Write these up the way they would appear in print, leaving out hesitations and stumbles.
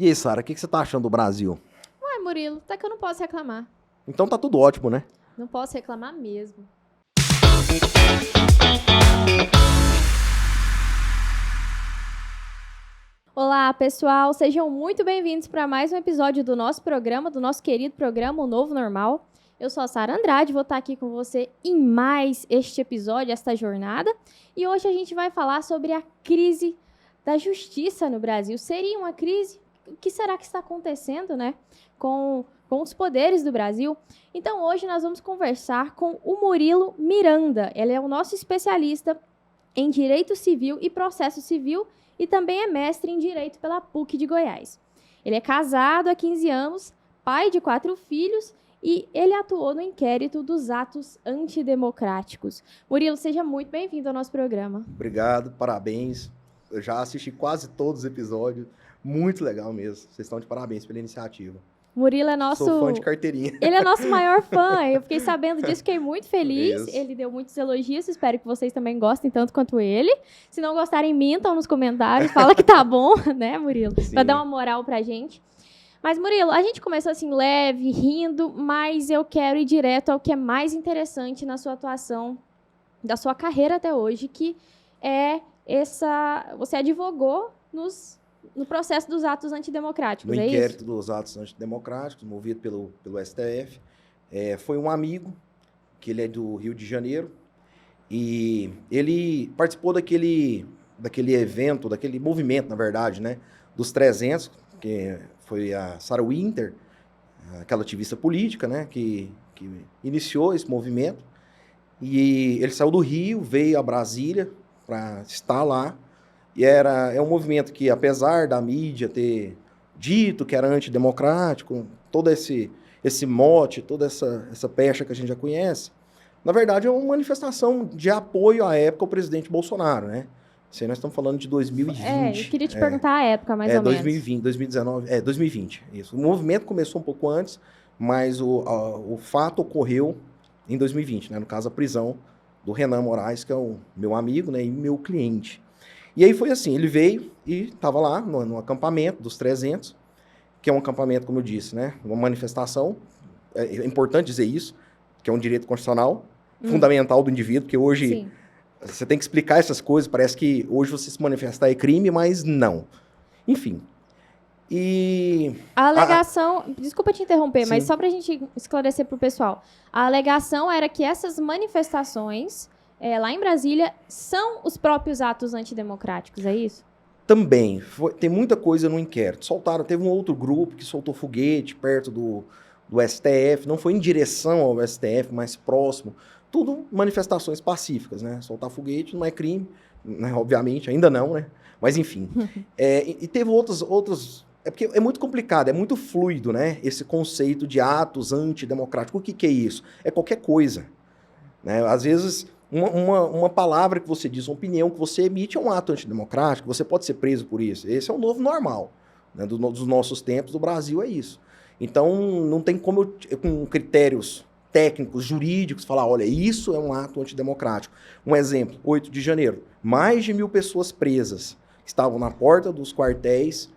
E aí, Sara, o que você tá achando do Brasil? Ué, Murilo, até que eu não posso reclamar. Então tá tudo ótimo, né? Não posso reclamar mesmo. Olá, pessoal. Sejam muito bem-vindos para mais um episódio do nosso programa, do nosso querido programa, O Novo Normal. Eu sou a Sara Andrade, vou estar aqui com você em mais este episódio, esta jornada. E hoje a gente vai falar sobre a crise da justiça no Brasil. Seria uma crise? O que será que está acontecendo, né? Com os poderes do Brasil. Então, hoje nós vamos conversar com o Murilo Miranda. Ele é o nosso especialista em Direito Civil e Processo Civil e também é mestre em Direito pela PUC de Goiás. Ele é casado há 15 anos, pai de 4 filhos e ele atuou no inquérito dos atos antidemocráticos. Murilo, seja muito bem-vindo ao nosso programa. Obrigado, parabéns. Eu já assisti quase todos os episódios. Muito legal mesmo. Vocês estão de parabéns pela iniciativa. Murilo é nosso... Sou fã de carteirinha. Ele é nosso maior fã. Eu fiquei sabendo disso, fiquei muito feliz. Isso. Ele deu muitos elogios. Espero que vocês também gostem tanto quanto ele. Se não gostarem, mintam nos comentários. Fala que tá bom, né, Murilo? Sim. Pra dar uma moral pra gente. Mas, Murilo, a gente começou assim leve, rindo, mas eu quero ir direto ao que é mais interessante na sua atuação, da sua carreira até hoje, que é essa... Você advogou no processo dos atos antidemocráticos, No é inquérito isso? dos atos antidemocráticos, movido pelo STF. Foi um amigo, que ele é do Rio de Janeiro, e ele participou daquele evento, daquele movimento, na verdade, né? Dos 300, que foi a Sarah Winter, aquela ativista política, né? Que iniciou esse movimento. E ele saiu do Rio, veio a Brasília para estar lá. E é um movimento que, apesar da mídia ter dito que era antidemocrático, todo esse mote, toda essa pecha que a gente já conhece, na verdade é uma manifestação de apoio à época ao presidente Bolsonaro, né? Isso aí nós estamos falando de 2020. Eu queria te perguntar a época, mais ou 2020, 2019, 2020, isso. O movimento começou um pouco antes, mas o fato ocorreu em 2020, né? No caso, a prisão do Renan Moraes, que é o meu amigo, né, e meu cliente. E aí foi assim, ele veio e estava lá no acampamento dos 300, que é um acampamento, como eu disse, né, uma manifestação, é importante dizer isso, que é um direito constitucional, fundamental do indivíduo, porque hoje Sim. você tem que explicar essas coisas, parece que hoje você se manifestar é crime, mas não. Enfim. E... A alegação, desculpa te interromper, mas Sim. só pra gente esclarecer pro pessoal, a alegação era que essas manifestações lá em Brasília são os próprios atos antidemocráticos, é isso? Também, tem muita coisa no inquérito. Teve um outro grupo que soltou foguete perto do STF, não foi em direção ao STF, mas próximo. Tudo manifestações pacíficas, né? Soltar foguete não é crime, né? Obviamente, ainda não, né? Mas enfim. E teve outros... É porque é muito complicado, é muito fluido, né? Esse conceito de atos antidemocráticos. O que é isso? É qualquer coisa, né? Às vezes... Uma palavra que você diz, uma opinião que você emite é um ato antidemocrático, você pode ser preso por isso. Esse é o novo normal, né, dos nossos tempos, do Brasil é isso. Então, não tem como eu, com critérios técnicos, jurídicos, falar, olha, isso é um ato antidemocrático. Um exemplo, 8 de janeiro, mais de 1.000 pessoas presas, estavam na porta dos quartéis,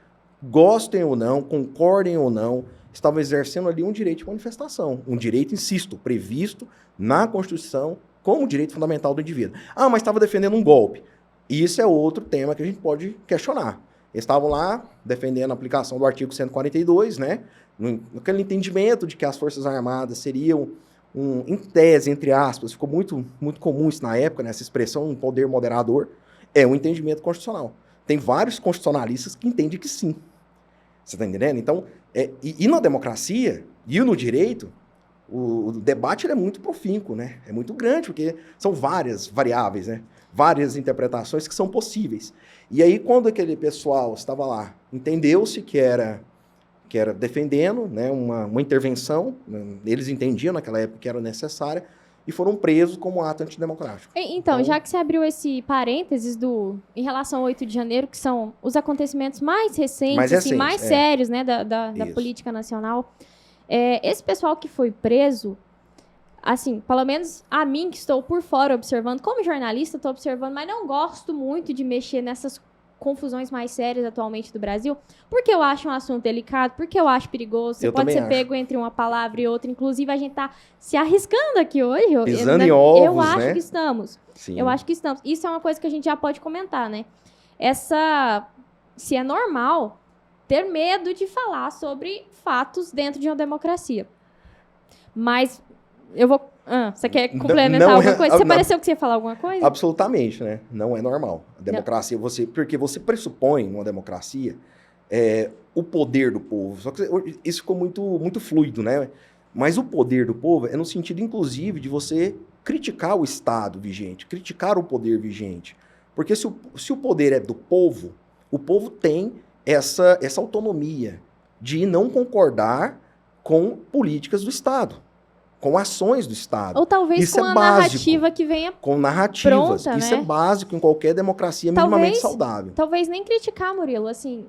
gostem ou não, concordem ou não, estavam exercendo ali um direito de manifestação, um direito, insisto, previsto na Constituição, como direito fundamental do indivíduo. Ah, mas estava defendendo um golpe. Isso é outro tema que a gente pode questionar. Eles estavam lá defendendo a aplicação do artigo 142, né? Naquele entendimento de que as Forças Armadas seriam, em tese, entre aspas, ficou muito, muito comum isso na época, né? Essa expressão, um poder moderador, é um entendimento constitucional. Tem vários constitucionalistas que entendem que sim. Você está entendendo? Então, e na democracia e no direito, o debate ele é muito profícuo, né? É muito grande, porque são várias variáveis, né? Várias interpretações que são possíveis. E aí, quando aquele pessoal estava lá, entendeu-se que era defendendo, né, uma intervenção, né? Eles entendiam naquela época que era necessária, e foram presos como ato antidemocrático. Então, já que você abriu esse parênteses em relação ao 8 de janeiro, que são os acontecimentos mais recentes, mais sérios, né, da política nacional, esse pessoal que foi preso, assim, pelo menos a mim que estou por fora observando, como jornalista estou observando, mas não gosto muito de mexer nessas confusões mais sérias atualmente do Brasil, porque eu acho um assunto delicado, porque eu acho perigoso, você pode ser pego entre uma palavra e outra, inclusive a gente tá se arriscando aqui hoje. Pisando em ovos, eu acho né? que estamos. Sim. Eu acho que estamos. Isso é uma coisa que a gente já pode comentar, né? Se é normal ter medo de falar sobre fatos dentro de uma democracia. Mas eu vou... você quer complementar alguma coisa? Você pareceu que você ia falar alguma coisa? Absolutamente, né? Não é normal. A democracia, porque você pressupõe numa democracia o poder do povo. Só que isso ficou muito fluido, né? Mas o poder do povo é no sentido, inclusive, de você criticar o Estado vigente, criticar o poder vigente. Porque se o poder é do povo, o povo tem essa autonomia de não concordar com políticas do Estado, com ações do Estado. Ou talvez isso com a narrativa que venha com narrativas. Pronta, isso né? é básico em qualquer democracia minimamente saudável. Talvez nem criticar, Murilo, assim...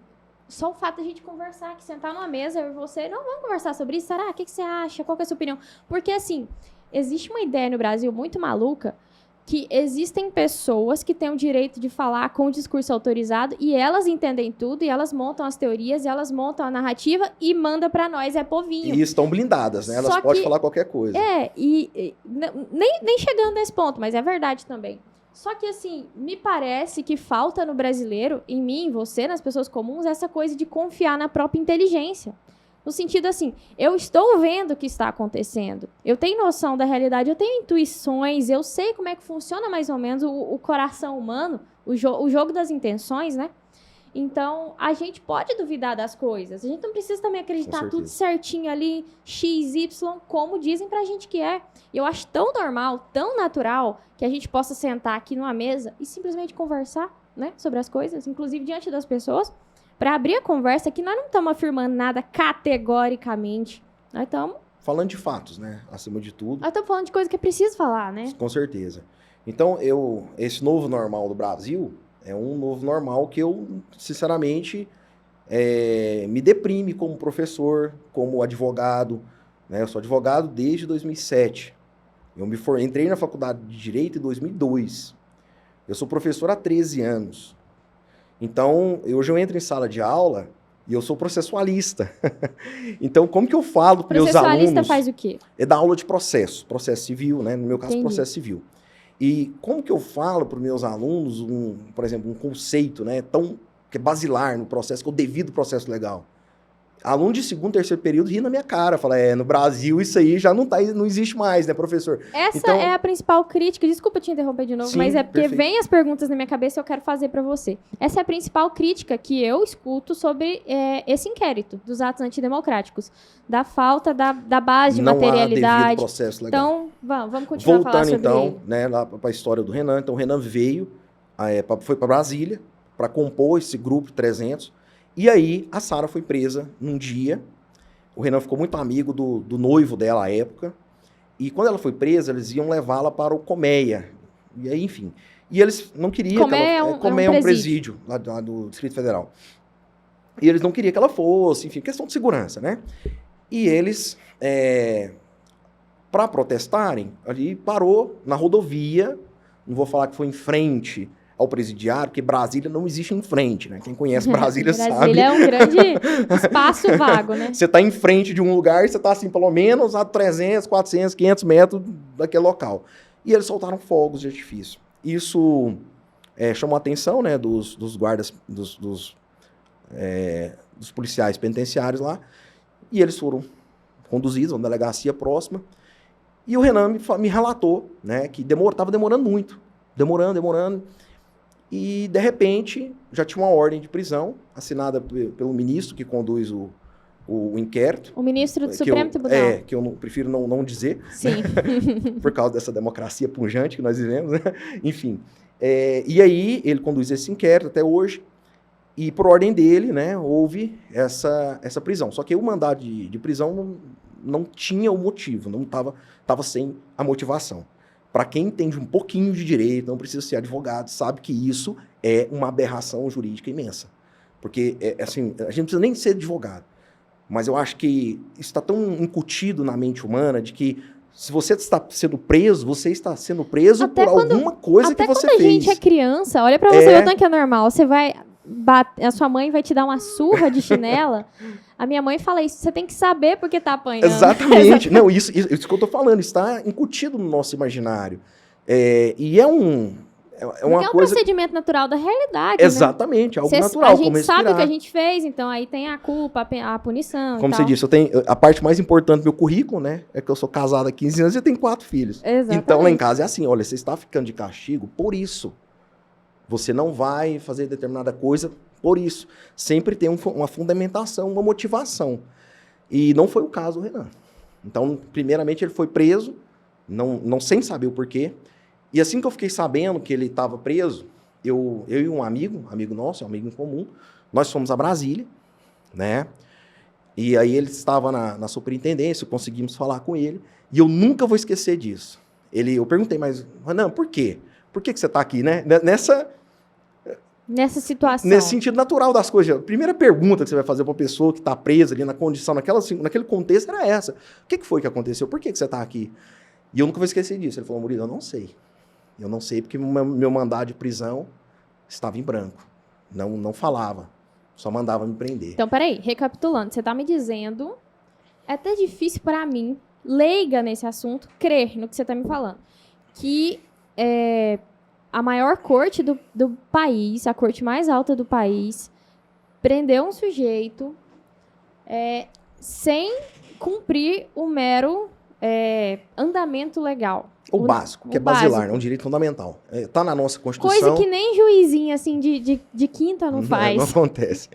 Só o fato de a gente conversar aqui, sentar numa mesa, eu e você, não vamos conversar sobre isso? Será? O que você acha? Qual que é a sua opinião? Porque, assim, existe uma ideia no Brasil muito maluca que existem pessoas que têm o direito de falar com o discurso autorizado e elas entendem tudo, e elas montam as teorias, e elas montam a narrativa e mandam pra nós, povinho. E estão blindadas, né? Elas podem falar qualquer coisa. Nem chegando nesse ponto, mas é verdade também. Só que, assim, me parece que falta no brasileiro, em mim, em você, nas pessoas comuns, essa coisa de confiar na própria inteligência. No sentido assim, eu estou vendo o que está acontecendo. Eu tenho noção da realidade, eu tenho intuições, eu sei como é que funciona mais ou menos o coração humano, o jogo das intenções, né? Então, a gente pode duvidar das coisas. A gente não precisa também acreditar tudo certinho ali, X, Y, como dizem pra gente que é. E eu acho tão normal, tão natural, que a gente possa sentar aqui numa mesa e simplesmente conversar, né, sobre as coisas, inclusive diante das pessoas, para abrir a conversa, que nós não estamos afirmando nada categoricamente. Nós estamos... falando de fatos, né? Acima de tudo. Nós estamos falando de coisa que é preciso falar, né? Com certeza. Então, esse novo normal do Brasil é um novo normal que eu, sinceramente, me deprime como professor, como advogado. Né? Eu sou advogado desde 2007. Eu entrei na faculdade de Direito em 2002. Eu sou professor há 13 anos. Então, hoje eu entro em sala de aula e eu sou processualista. Então, como que eu falo para meus alunos... Processualista faz o quê? É dar aula de processo civil, né? No meu caso, processo civil. E como que eu falo para os meus alunos, por exemplo, um conceito, né, que é basilar no processo, que é o devido processo legal? Aluno de segundo, terceiro período ri na minha cara, fala, no Brasil isso aí já não existe mais, né, professor? Essa é a principal crítica, desculpa te interromper de novo, sim, mas é porque vem as perguntas na minha cabeça e eu quero fazer para você. Essa é a principal crítica que eu escuto sobre esse inquérito dos atos antidemocráticos, da falta da base de materialidade. Não há devido processo legal. Então, vamos continuar a falar sobre ele. Voltando, né, lá para a história do Renan. Então, o Renan veio, foi para Brasília, para compor esse grupo 300. E aí, a Sara foi presa num dia. O Renan ficou muito amigo do noivo dela à época. E quando ela foi presa, eles iam levá-la para o Colmeia. E aí, enfim. E eles não queriam... Colmeia é um presídio lá do Distrito Federal. E eles não queriam que ela fosse, enfim, questão de segurança, né? E eles, para protestarem, ali parou na rodovia. Não vou falar que foi em frente ao presidiário, porque Brasília não existe em frente, né? Quem conhece Brasília sabe. Brasília é um grande espaço vago, né? Você está em frente de um lugar, você está assim, pelo menos a 300, 400, 500 metros daquele local. E eles soltaram fogos de artifício. Isso chamou a atenção, né, dos guardas, dos policiais penitenciários lá, e eles foram conduzidos a uma delegacia próxima, e o Renan me relatou, né, que estava demorando muito, demorando, e, de repente, já tinha uma ordem de prisão assinada pelo ministro que conduz o inquérito. O ministro do Supremo Tribunal. Que eu prefiro não dizer. Sim. Né? Por causa dessa democracia pujante que nós vivemos. Né? Enfim. E aí, ele conduz esse inquérito até hoje. E, por ordem dele, né, houve essa prisão. Só que o mandado de prisão não tinha o motivo, estava sem a motivação. Para quem entende um pouquinho de direito, não precisa ser advogado, sabe que isso é uma aberração jurídica imensa. Porque, assim, a gente não precisa nem ser advogado. Mas eu acho que isso está tão incutido na mente humana de que se você está sendo preso, você está sendo preso por alguma coisa que você fez. Até quando a gente é criança, olha para você ver o tanto que é normal. Você vai a sua mãe vai te dar uma surra de chinela, a minha mãe fala isso, você tem que saber porque tá apanhando. Exatamente. Não, isso que eu tô falando, está incutido no nosso imaginário. E é uma é um coisa... procedimento natural da realidade, Exatamente, algo natural, a gente como sabe respirar. o que a gente fez, então aí tem a culpa, a punição Como e você tal. disse, a parte mais importante do meu currículo, né, é que eu sou casado há 15 anos e tenho 4 filhos. Exatamente. Então, lá em casa é assim, olha, você está ficando de castigo por isso. Você não vai fazer determinada coisa por isso. Sempre tem uma fundamentação, uma motivação. E não foi o caso do Renan. Então, primeiramente, ele foi preso, não sem saber o porquê. E assim que eu fiquei sabendo que ele estava preso, eu e um amigo nosso, um amigo em comum, nós fomos a Brasília, né? E aí ele estava na superintendência, conseguimos falar com ele, e eu nunca vou esquecer disso. Eu perguntei, mas, Renan, por quê? Por que você está aqui, né? Nessa situação. Nesse sentido natural das coisas. A primeira pergunta que você vai fazer para uma pessoa que está presa ali na condição, naquele contexto, era essa. O que foi que aconteceu? Por que você está aqui? E eu nunca vou esquecer disso. Ele falou, Murilo, eu não sei. Eu não sei porque meu mandado de prisão estava em branco. Não falava. Só mandava me prender. Então, peraí, recapitulando. Você está me dizendo... É até difícil para mim, leiga nesse assunto, crer no que você está me falando. Que a maior corte do país, a corte mais alta do país, prendeu um sujeito sem cumprir o mero andamento legal. O básico, que é basilar, é um direito fundamental. Está na nossa Constituição. Coisa que nem juizinho, assim, de quinta não faz. Não acontece.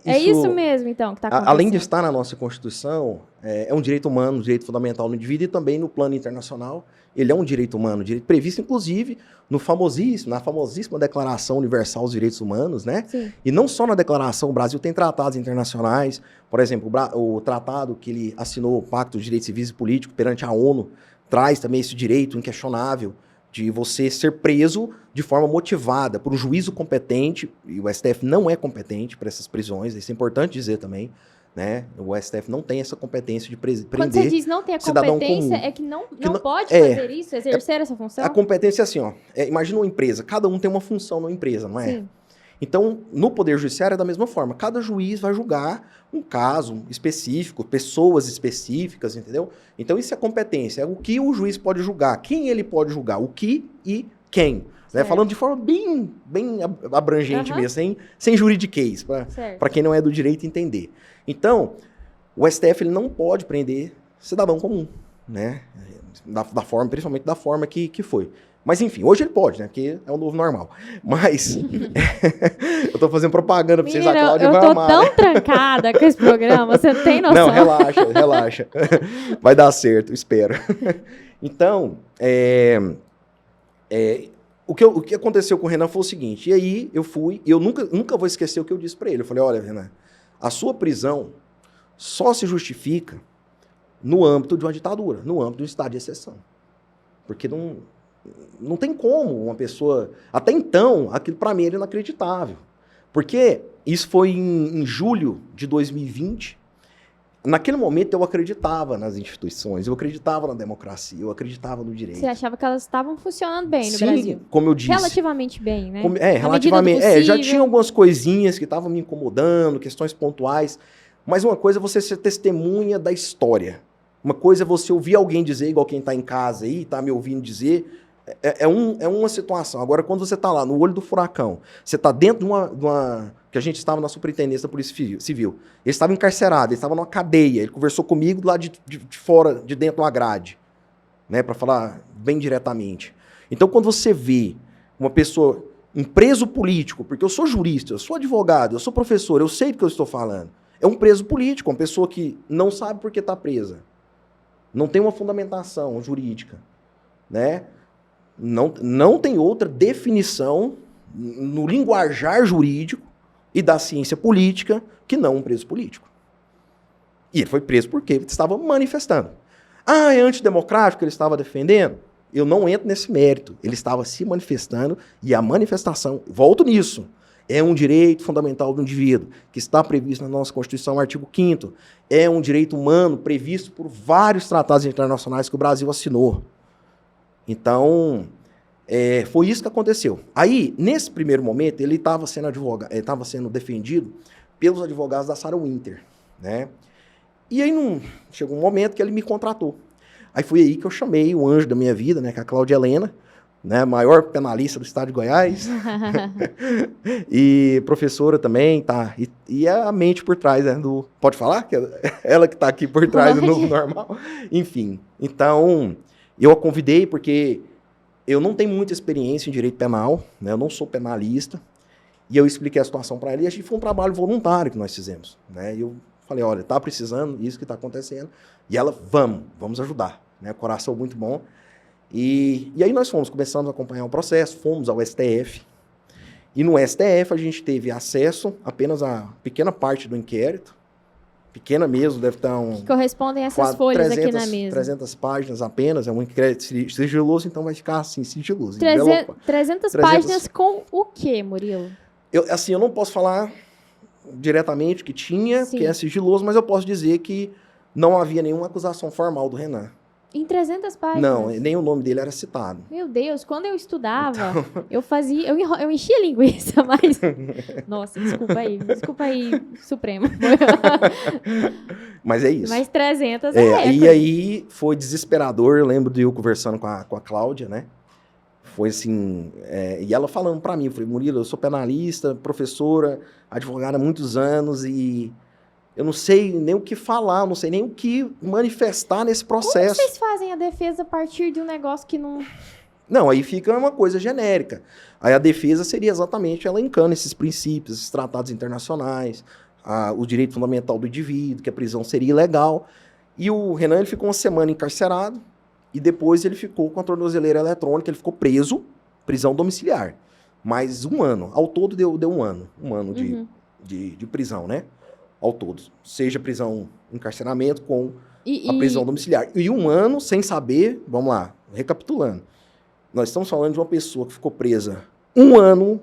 Isso mesmo, então, que está acontecendo. Além de estar na nossa Constituição, é um direito humano, um direito fundamental no indivíduo e também no plano internacional. Ele é um direito humano, direito previsto, inclusive, na famosíssima Declaração Universal dos Direitos Humanos, né? Sim. E não só na declaração, o Brasil tem tratados internacionais, por exemplo, o tratado que ele assinou, o Pacto de Direitos Civis e Políticos, perante a ONU, traz também esse direito inquestionável de você ser preso de forma motivada por um juízo competente, e o STF não é competente para essas prisões, isso é importante dizer também, né? O STF não tem essa competência de prender Quando você diz não tem a competência, é que não pode fazer isso, exercer essa função? A competência é assim, ó, imagina uma empresa, cada um tem uma função numa empresa, não é? Sim. Então, no Poder Judiciário é da mesma forma. Cada juiz vai julgar um caso específico, pessoas específicas, entendeu? Então, isso é competência. É o que o juiz pode julgar, quem ele pode julgar, o que e quem. Né? Falando de forma bem abrangente mesmo, sem juridiquês, para quem não é do direito entender. Então, o STF ele não pode prender cidadão comum, né? Principalmente da forma que foi. Mas, enfim, hoje ele pode, né? Porque é o novo normal. Mas, eu tô fazendo propaganda pra vocês, a Cláudia vai amar. Eu tô tão trancada com esse programa, você não tem noção. Não, relaxa. Vai dar certo, espero. Então, o que aconteceu com o Renan foi o seguinte, e aí eu fui, e eu nunca vou esquecer o que eu disse pra ele. Eu falei, olha, Renan, a sua prisão só se justifica no âmbito de uma ditadura, no âmbito de um estado de exceção. Porque não tem como uma pessoa... Até então, aquilo para mim era inacreditável. Porque isso foi em julho de 2020. Naquele momento eu acreditava nas instituições, eu acreditava na democracia, eu acreditava no direito. Você achava que elas estavam funcionando bem no Sim, Brasil? como eu disse. Relativamente bem, né? Relativamente. Já tinha algumas coisinhas que estavam me incomodando, questões pontuais. Mas uma coisa é você ser testemunha da história. Uma coisa é você ouvir alguém dizer, igual quem está em casa aí, está me ouvindo dizer... É uma situação. Agora, quando você está lá no olho do furacão, você está dentro de uma... Que a gente estava na superintendência da Polícia Civil. Ele estava encarcerado, ele estava numa cadeia. Ele conversou comigo lá de fora, de dentro de uma grade. Né, para falar bem diretamente. Então, quando você vê uma pessoa, um preso político, porque eu sou jurista, eu sou advogado, eu sou professor, eu sei do que eu estou falando. É um preso político, uma pessoa que não sabe por que está presa. Não tem uma fundamentação jurídica. Né? Não tem outra definição no linguajar jurídico e da ciência política que não um preso político. E ele foi preso porque ele estava manifestando. É antidemocrático que ele estava defendendo? Eu não entro nesse mérito. Ele estava se manifestando e a manifestação, volto nisso, é um direito fundamental do indivíduo, que está previsto na nossa Constituição, artigo 5º. É um direito humano previsto por vários tratados internacionais que o Brasil assinou. Então, Foi isso que aconteceu. Aí, nesse primeiro momento, ele estava sendo defendido pelos advogados da Sarah Winter, né? E aí chegou um momento que ele me contratou. Aí foi aí que eu chamei o anjo da minha vida, né, que é a Cláudia Helena, né, maior penalista do estado de Goiás, e professora também, tá? E é a mente por trás, né, pode falar? Que é ela que está aqui por trás do Novo Normal? Enfim, então, eu a convidei porque eu não tenho muita experiência em direito penal, né, eu não sou penalista, e eu expliquei a situação para ela, e a gente foi um trabalho voluntário que nós fizemos, né, e eu falei, olha, tá precisando, isso que está acontecendo, e ela, vamos ajudar, né, coração muito bom. E aí nós começamos a acompanhar o processo, fomos ao STF, e no STF a gente teve acesso apenas a pequena parte do inquérito, pequena mesmo, deve estar que correspondem a essas folhas 300, aqui na mesa. 300 páginas apenas, é um inquérito sigiloso, então vai ficar assim, sigiloso. 300 páginas com o quê, Murilo? Eu não posso falar diretamente o que tinha, Sim. que é sigiloso, mas eu posso dizer que não havia nenhuma acusação formal do Renan. Em 300 páginas? Não, nem o nome dele era citado. Meu Deus, quando eu estudava, eu enchia linguiça, mas... Nossa, desculpa aí, Supremo. Mas é isso. Mas 300 E aí foi desesperador, eu lembro de eu conversando com a Cláudia, né? Foi assim, e ela falando pra mim, eu falei, Murilo, eu sou penalista, professora, advogada há muitos anos e eu não sei nem o que falar, eu não sei nem o que manifestar nesse processo. Como vocês fazem a defesa a partir de um negócio que não... Não, aí fica uma coisa genérica. Aí a defesa seria exatamente elencando esses princípios, esses tratados internacionais, o direito fundamental do indivíduo, que a prisão seria ilegal. E o Renan ele ficou uma semana encarcerado e depois ele ficou com a tornozeleira eletrônica, ele ficou preso, prisão domiciliar. Mais 1 ano. Ao todo deu 1 ano. 1 ano de prisão, né? Ao todo. Seja prisão, encarceramento com a prisão domiciliar. E 1 ano sem saber, vamos lá, recapitulando. Nós estamos falando de uma pessoa que ficou presa 1 ano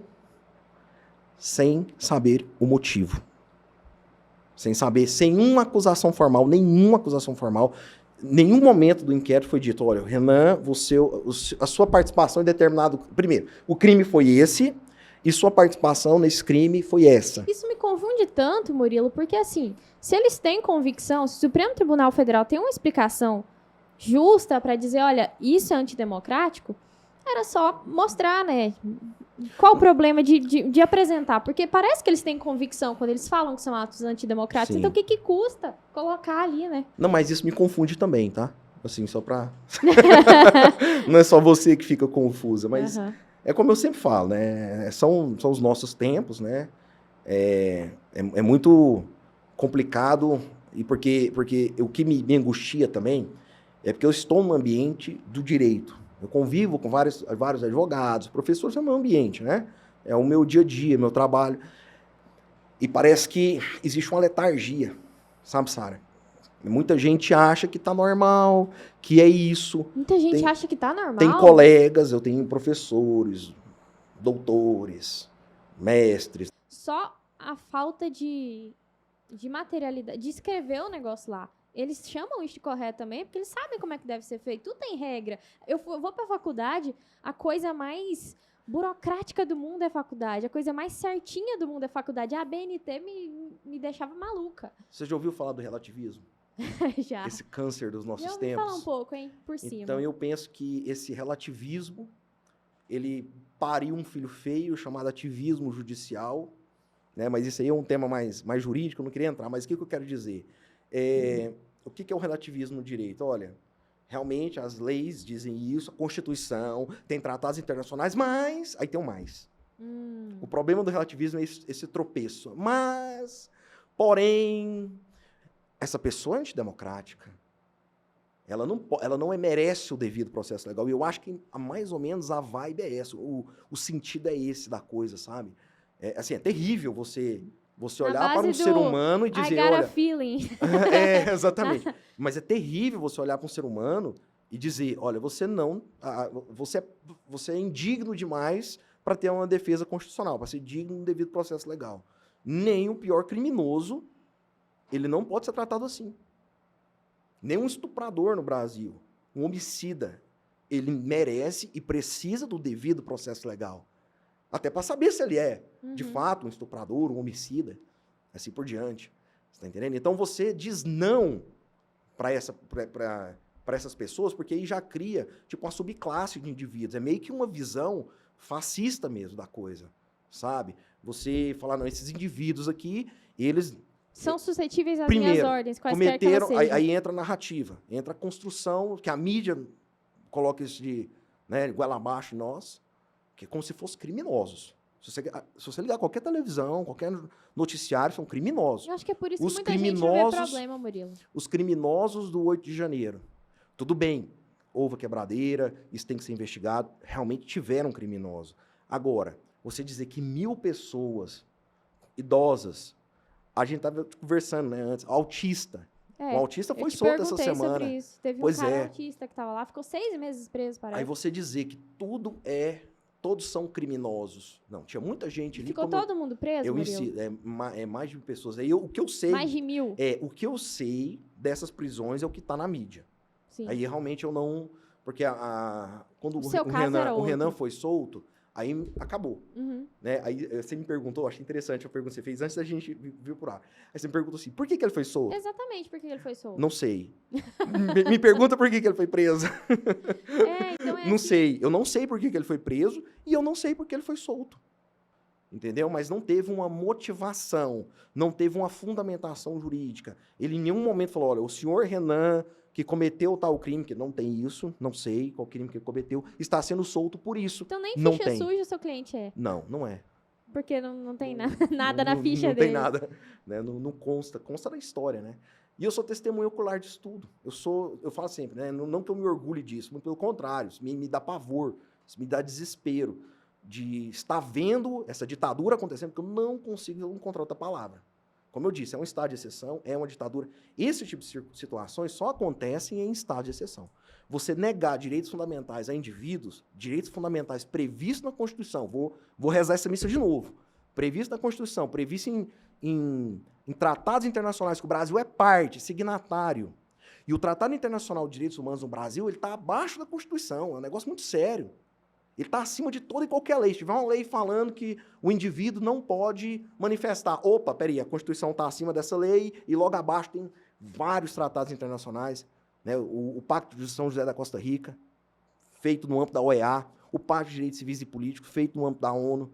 sem saber o motivo. Sem saber, sem nenhuma acusação formal, nenhum momento do inquérito foi dito, olha, Renan, a sua participação em determinado... Primeiro, o crime foi esse... E sua participação nesse crime foi essa. Isso me confunde tanto, Murilo, porque assim, se eles têm convicção, se o Supremo Tribunal Federal tem uma explicação justa para dizer, olha, isso é antidemocrático, era só mostrar, né? Qual o problema de apresentar? Porque parece que eles têm convicção quando eles falam que são atos antidemocráticos. Sim. Então o que custa colocar ali, né? Não, mas isso me confunde também, tá? Assim, só pra... Não é só você que fica confusa, mas... É como eu sempre falo, né? São os nossos tempos, né? É muito complicado, e porque o que me angustia também é porque eu estou num ambiente do direito. Eu convivo com vários advogados, professores, é o meu ambiente, né? É o meu dia a dia, meu trabalho. E parece que existe uma letargia, sabe, Sara? Muita gente acha que tá normal, que é isso. Muita gente acha que tá normal? Tem colegas, eu tenho professores, doutores, mestres. Só a falta de materialidade, de escrever o negócio lá. Eles chamam isso de correto também, porque eles sabem como é que deve ser feito. Tudo tem regra. Eu vou pra faculdade, a coisa mais burocrática do mundo é faculdade. A coisa mais certinha do mundo é faculdade. A BNT me deixava maluca. Você já ouviu falar do relativismo? Já. Esse câncer dos nossos tempos. tempos. Falar um pouco, hein, por cima. Então, eu penso que esse relativismo, ele pariu um filho feio chamado ativismo judicial, né? Mas isso aí é um tema mais jurídico, eu não queria entrar, mas o que eu quero dizer? O que é o relativismo no direito? Olha, realmente as leis dizem isso, a Constituição, tem tratados internacionais, mas... Aí tem um mais. O problema do relativismo é esse tropeço. Mas, porém... Essa pessoa é antidemocrática. Ela não merece o devido processo legal. E eu acho que, mais ou menos, a vibe é essa. O sentido é esse da coisa, sabe? É terrível você olhar para um ser humano e dizer, olha... feeling. Exatamente. Mas é terrível você olhar para um ser humano e dizer, olha, você é indigno demais para ter uma defesa constitucional, para ser digno de um devido processo legal. Nem o pior criminoso... Ele não pode ser tratado assim. Nem um estuprador no Brasil, um homicida, ele merece e precisa do devido processo legal. Até para saber se ele é, de fato, um estuprador, um homicida, assim por diante. Você tá entendendo? Então, você diz não para essas pessoas, porque aí já cria, tipo, uma subclasse de indivíduos. É meio que uma visão fascista mesmo da coisa, sabe? Você falar, não, esses indivíduos aqui, eles... São suscetíveis às primeiro, minhas ordens, quaisquer que elas sejam. aí entra a narrativa, entra a construção, que a mídia coloca isso de, né, goela abaixo em nós, que é como se fossem criminosos. Se você ligar qualquer televisão, qualquer noticiário, são criminosos. Eu acho que é por isso Os que muita gente não vê problema, Murilo. Os criminosos do 8 de janeiro. Tudo bem, houve a quebradeira, isso tem que ser investigado. Realmente tiveram criminosos. Agora, você dizer que 1.000 pessoas idosas, a gente estava conversando, né, antes, autista. O autista foi solto essa semana. Sobre isso. Teve um cara autista que estava lá, ficou 6 meses preso, parece. Aí você dizer que todos são criminosos. Não, tinha muita gente ali. Ficou todo mundo preso, Murilo? É mais de 1.000 pessoas. Aí o que eu sei... Mais de 1.000? O que eu sei dessas prisões é o que está na mídia. Sim. Aí realmente eu não... Porque quando o Renan foi solto, aí acabou. Né? Aí você me perguntou, achei interessante a pergunta que você fez antes da gente vir por ar. Aí você me perguntou assim, por que ele foi solto? Exatamente, por que ele foi solto? Não sei. Me pergunta por que ele foi preso. Então não sei. Eu não sei por que ele foi preso e eu não sei por que ele foi solto. Entendeu? Mas não teve uma motivação, não teve uma fundamentação jurídica. Ele em nenhum momento falou, olha, o senhor Renan, que cometeu tal crime, que não tem isso, não sei qual crime que ele cometeu, está sendo solto por isso. Então nem não ficha tem. suja o seu cliente é? Não, não é. Porque não tem nada na ficha não dele. Não tem nada, né? Não consta da história, né? E eu sou testemunha ocular disso tudo. Eu falo sempre, né? Não que eu me orgulhe disso, muito pelo contrário, isso me dá pavor, isso me dá desespero de estar vendo essa ditadura acontecendo, porque eu não consigo encontrar outra palavra. Como eu disse, é um estado de exceção, é uma ditadura. Esse tipo de situações só acontecem em estado de exceção. Você negar direitos fundamentais a indivíduos, direitos fundamentais previstos na Constituição, vou rezar essa missa de novo, previsto na Constituição, previsto em tratados internacionais que o Brasil é parte, signatário. E o Tratado Internacional de Direitos Humanos no Brasil, ele está abaixo da Constituição, é um negócio muito sério. Ele está acima de toda e qualquer lei. Se tiver uma lei falando que o indivíduo não pode manifestar. Opa, peraí, a Constituição está acima dessa lei e logo abaixo tem vários tratados internacionais. Né? O Pacto de São José da Costa Rica, feito no âmbito da OEA. O Pacto de Direitos Civis e Políticos, feito no âmbito da ONU.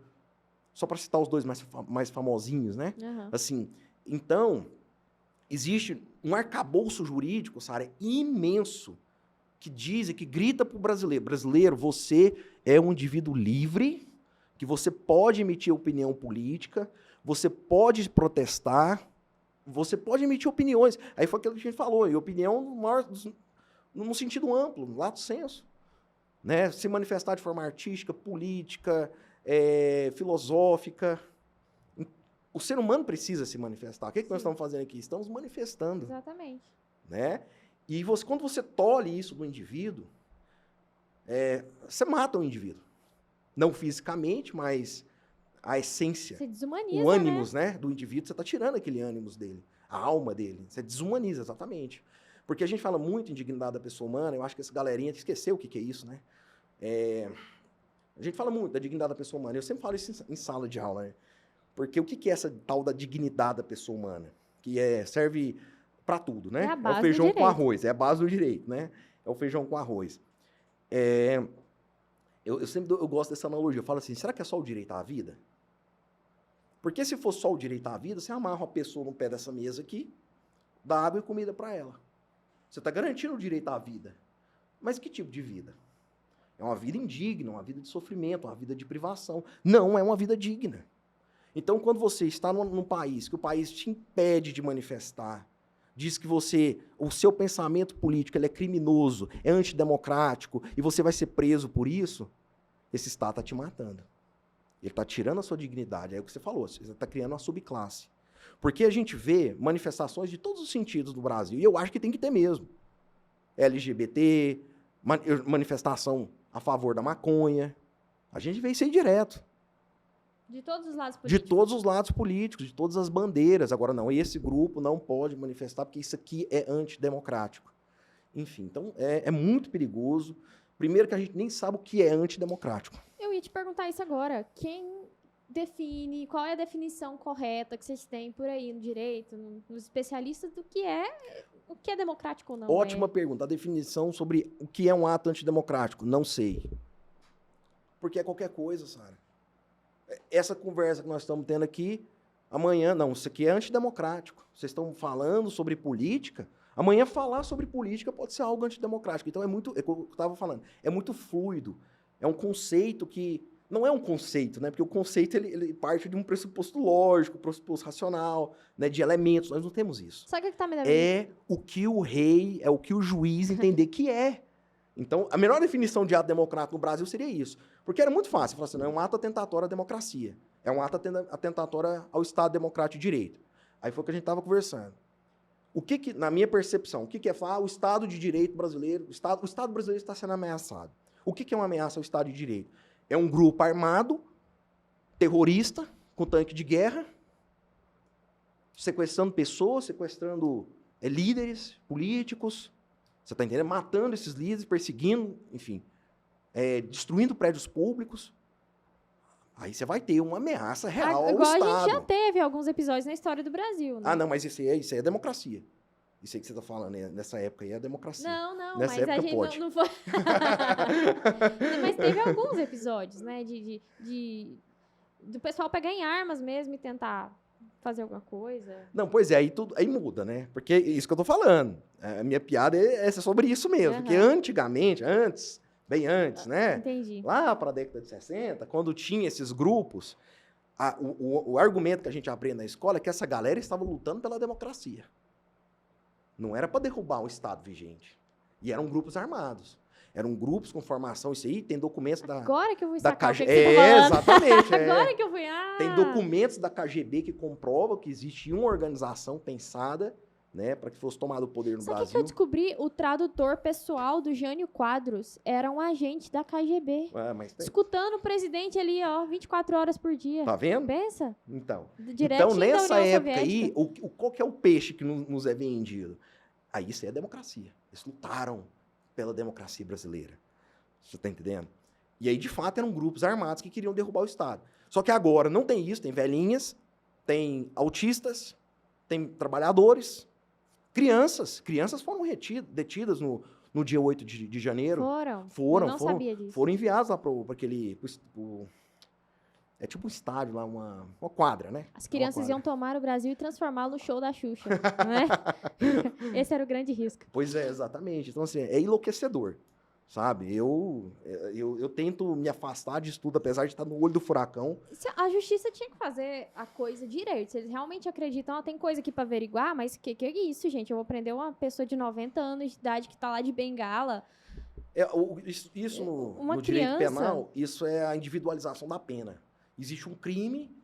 Só para citar os dois mais famosinhos, né? Uhum. Assim, então, existe um arcabouço jurídico, Sara, imenso, que diz e que grita para o brasileiro. Brasileiro, você é um indivíduo livre, que você pode emitir opinião política, você pode protestar, você pode emitir opiniões. Aí foi aquilo que a gente falou, e opinião no sentido amplo, lato sensu. Né? Se manifestar de forma artística, política, filosófica. O ser humano precisa se manifestar. O que nós estamos fazendo aqui? Estamos manifestando. Exatamente. Né? E quando você tolhe isso do indivíduo, você mata o indivíduo. Não fisicamente, mas a essência. Você desumaniza, o ânimos, né, do indivíduo, você está tirando aquele ânimos dele, a alma dele. Você desumaniza, exatamente. Porque a gente fala muito em dignidade da pessoa humana, eu acho que essa galerinha esqueceu o que é isso, né? A gente fala muito da dignidade da pessoa humana. Eu sempre falo isso em sala de aula, né? Porque o que é essa tal da dignidade da pessoa humana? Que serve para tudo, né? É a base o feijão do com arroz, é a base do direito, né? É o feijão com arroz. Eu sempre eu gosto dessa analogia. Eu falo assim, será que é só o direito à vida? Porque se for só o direito à vida, você amarra uma pessoa no pé dessa mesa aqui, dá água e comida para ela. Você está garantindo o direito à vida. Mas que tipo de vida? É uma vida indigna, uma vida de sofrimento, uma vida de privação. Não é uma vida digna. Então, quando você está num país, que o país te impede de manifestar, diz que o seu pensamento político ele é criminoso, é antidemocrático, e você vai ser preso por isso, esse Estado está te matando. Ele está tirando a sua dignidade. É o que você falou, você está criando uma subclasse. Porque a gente vê manifestações de todos os sentidos no Brasil, e eu acho que tem que ter mesmo. LGBT, manifestação a favor da maconha. A gente vê isso aí direto. De todos os lados políticos. De todos os lados políticos, de todas as bandeiras. Agora, não, esse grupo não pode manifestar porque isso aqui é antidemocrático. Enfim, então, é muito perigoso. Primeiro que a gente nem sabe o que é antidemocrático. Eu ia te perguntar isso agora. Quem define, qual é a definição correta que vocês têm por aí no direito, nos especialistas do que é, o que é democrático ou não? Ótima pergunta. A definição sobre o que é um ato antidemocrático, não sei. Porque é qualquer coisa, Sara. Essa conversa que nós estamos tendo aqui, amanhã, não, isso aqui é antidemocrático. Vocês estão falando sobre política, amanhã falar sobre política pode ser algo antidemocrático. Então é o que eu estava falando, é muito fluido. É um conceito que não é um conceito, né? Porque o conceito ele parte de um pressuposto lógico, pressuposto racional, né? De elementos. Nós não temos isso. Sabe o que tá me É o que o rei, é o que o juiz entender que é. Então, a melhor definição de ato democrático no Brasil seria isso. Porque era muito fácil. Falar assim, não é um ato atentatório à democracia. É um ato atentatório ao Estado Democrático de Direito. Aí foi o que a gente estava conversando. Na minha percepção, o que é falar o Estado de Direito brasileiro? O Estado brasileiro está sendo ameaçado. O que é uma ameaça ao Estado de Direito? É um grupo armado, terrorista, com tanque de guerra, sequestrando pessoas, sequestrando líderes políticos, você está entendendo? Matando esses líderes, perseguindo, enfim, destruindo prédios públicos. Aí você vai ter uma ameaça real ao Igual Estado. A gente já teve alguns episódios na história do Brasil, né? Ah, não, mas isso aí é democracia. Isso aí que você está falando, né? Nessa época aí é democracia. Não, Nessa mas época a gente pode. não foi... Mas teve alguns episódios, né? Do pessoal pegar em armas mesmo e tentar fazer alguma coisa. Não, pois é, aí muda, né? Porque é isso que eu tô falando. A minha piada é sobre isso mesmo. Porque antigamente, bem antes, né? Entendi. Lá para a década de 60, quando tinha esses grupos, o argumento que a gente aprende na escola é que essa galera estava lutando pela democracia. Não era para derrubar um Estado vigente. E eram grupos armados. Eram grupos com formação, isso aí, tem documentos Agora que eu vou da sacar KGB. o que você tá falando. Exatamente. Agora que eu fui... Tem documentos da KGB que comprovam que existe uma organização pensada, né, para que fosse tomado o poder no Sabe Brasil. o que eu descobri? O tradutor pessoal do Jânio Quadros era um agente da KGB. Escutando o presidente ali, ó, 24 horas por dia. Tá vendo? Pensa? Então Diretinho nessa da União época aí, Soviética. qual que é o peixe que nos é vendido? Aí isso aí é democracia. Eles lutaram pela democracia brasileira. Você tá entendendo? E aí, de fato, eram grupos armados que queriam derrubar o Estado. Só que agora não tem isso, tem velhinhas, tem autistas, tem trabalhadores, crianças. Crianças foram detidas no dia 8 de janeiro. Foram. Eu não sabia disso. Foram enviados lá para aquele... É tipo um estádio lá, uma quadra, né? As crianças iam tomar o Brasil e transformá-lo no show da Xuxa, né? Esse era o grande risco. Pois é, exatamente. Então, assim, é enlouquecedor, sabe? Eu tento me afastar disso tudo, apesar de estar no olho do furacão. A justiça tinha que fazer a coisa direito. Se eles realmente acreditam, tem coisa aqui para averiguar, mas que é isso, gente? Eu vou prender uma pessoa de 90 anos de idade que tá lá de bengala. Isso no direito penal, isso é a individualização da pena. Existe um crime,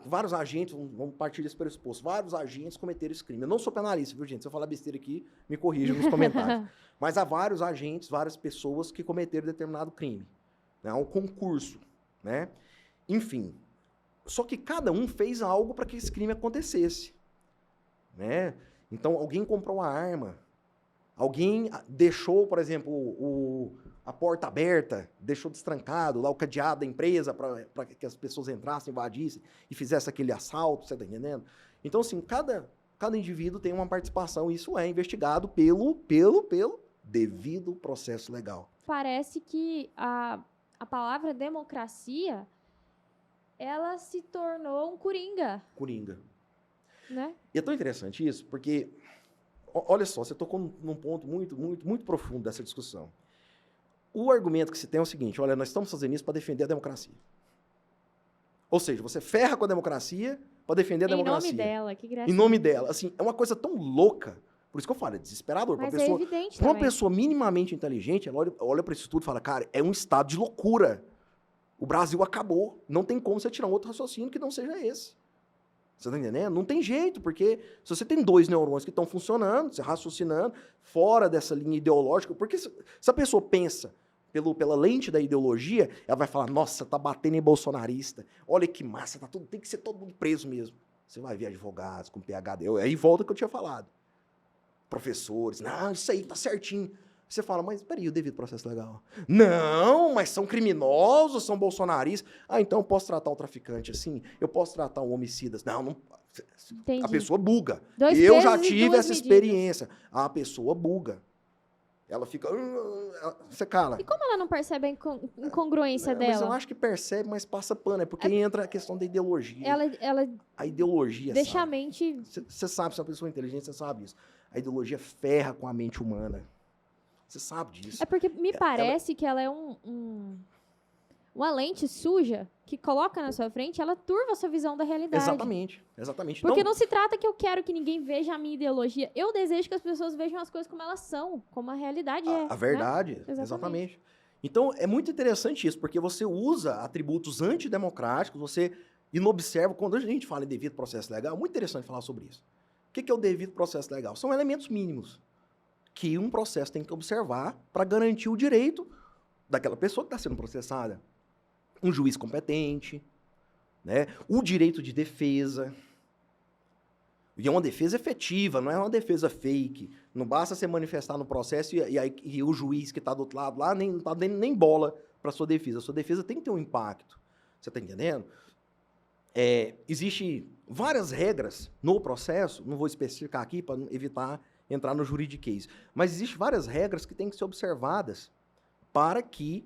vários agentes, vamos partir desse pressuposto, vários agentes cometeram esse crime. Eu não sou penalista, viu, gente? Se eu falar besteira aqui, me corrijam nos comentários. Mas há vários agentes, várias pessoas que cometeram determinado crime. Há um concurso, né? Enfim. Só que cada um fez algo para que esse crime acontecesse. Né? Então, alguém comprou uma arma. Alguém deixou, por exemplo, a porta aberta, deixou destrancado lá o cadeado da empresa para que as pessoas entrassem, invadissem e fizessem aquele assalto, você está entendendo? Então, assim, cada indivíduo tem uma participação e isso é investigado pelo devido processo legal. Parece que a palavra democracia, ela se tornou um coringa. Coringa. Né? E é tão interessante isso, porque... Olha só, você tocou num ponto muito, muito, muito profundo dessa discussão. O argumento que se tem é o seguinte, olha, nós estamos fazendo isso para defender a democracia. Ou seja, você ferra com a democracia para defender a democracia. Em nome dela, que graça. Em nome dela. Assim, é uma coisa tão louca, por isso que eu falo, é desesperador. Mas é evidente pra uma também. pessoa minimamente inteligente, ela olha para isso tudo e fala, cara, é um estado de loucura. O Brasil acabou. Não tem como você tirar um outro raciocínio que não seja esse. Você tá entendendo? Não tem jeito, porque se você tem 2 neurônios que estão funcionando, você raciocinando, fora dessa linha ideológica, porque se a pessoa pensa pela lente da ideologia, ela vai falar, nossa, tá batendo em bolsonarista, olha que massa, tem que ser todo mundo preso mesmo. Você vai ver advogados com PhD, aí volta o que eu tinha falado. Professores, não, isso aí tá certinho. Você fala, mas peraí, o devido processo legal. Não, mas são criminosos, são bolsonaristas. Ah, então eu posso tratar o traficante assim? Eu posso tratar o homicida? Não. Entendi. A pessoa buga. Dois Eu já pesos e tive duas essa medidas. experiência. A pessoa buga. Ela fica... Você cala. E como ela não percebe a incongruência Mas eu dela? acho que percebe, mas passa pano. É porque entra a questão da ideologia. Ela A ideologia, deixa a sabe? mente... Você sabe, se é uma pessoa inteligente, você sabe isso. A ideologia ferra com a mente humana. Você sabe disso. É porque me parece que ela é uma lente suja que coloca na sua frente, ela turva a sua visão da realidade. Exatamente. Porque Então, não se trata que eu quero que ninguém veja a minha ideologia. Eu desejo que as pessoas vejam as coisas como elas são, como a realidade é. a verdade, Exatamente. exatamente. Então, é muito interessante isso, porque você usa atributos antidemocráticos, você inobserva. Quando a gente fala em devido processo legal, é muito interessante falar sobre isso. O que é o devido processo legal? São elementos mínimos que um processo tem que observar para garantir o direito daquela pessoa que está sendo processada. Um juiz competente, né? O direito de defesa. E é uma defesa efetiva, não é uma defesa fake. Não basta você manifestar no processo e o juiz que está do outro lado lá não está dando nem bola para sua defesa. A sua defesa tem que ter um impacto. Você está entendendo? Existem várias regras no processo, não vou especificar aqui para evitar entrar no juridiquês, mas existem várias regras que têm que ser observadas para que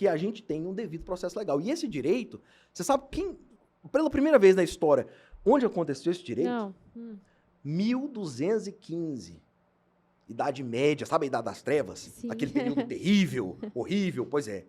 a gente tenha um devido processo legal. E esse direito, você sabe pela primeira vez na história, onde aconteceu esse direito? Não. 1215. Idade Média, sabe a Idade das Trevas? Sim. Aquele período terrível, horrível, pois é.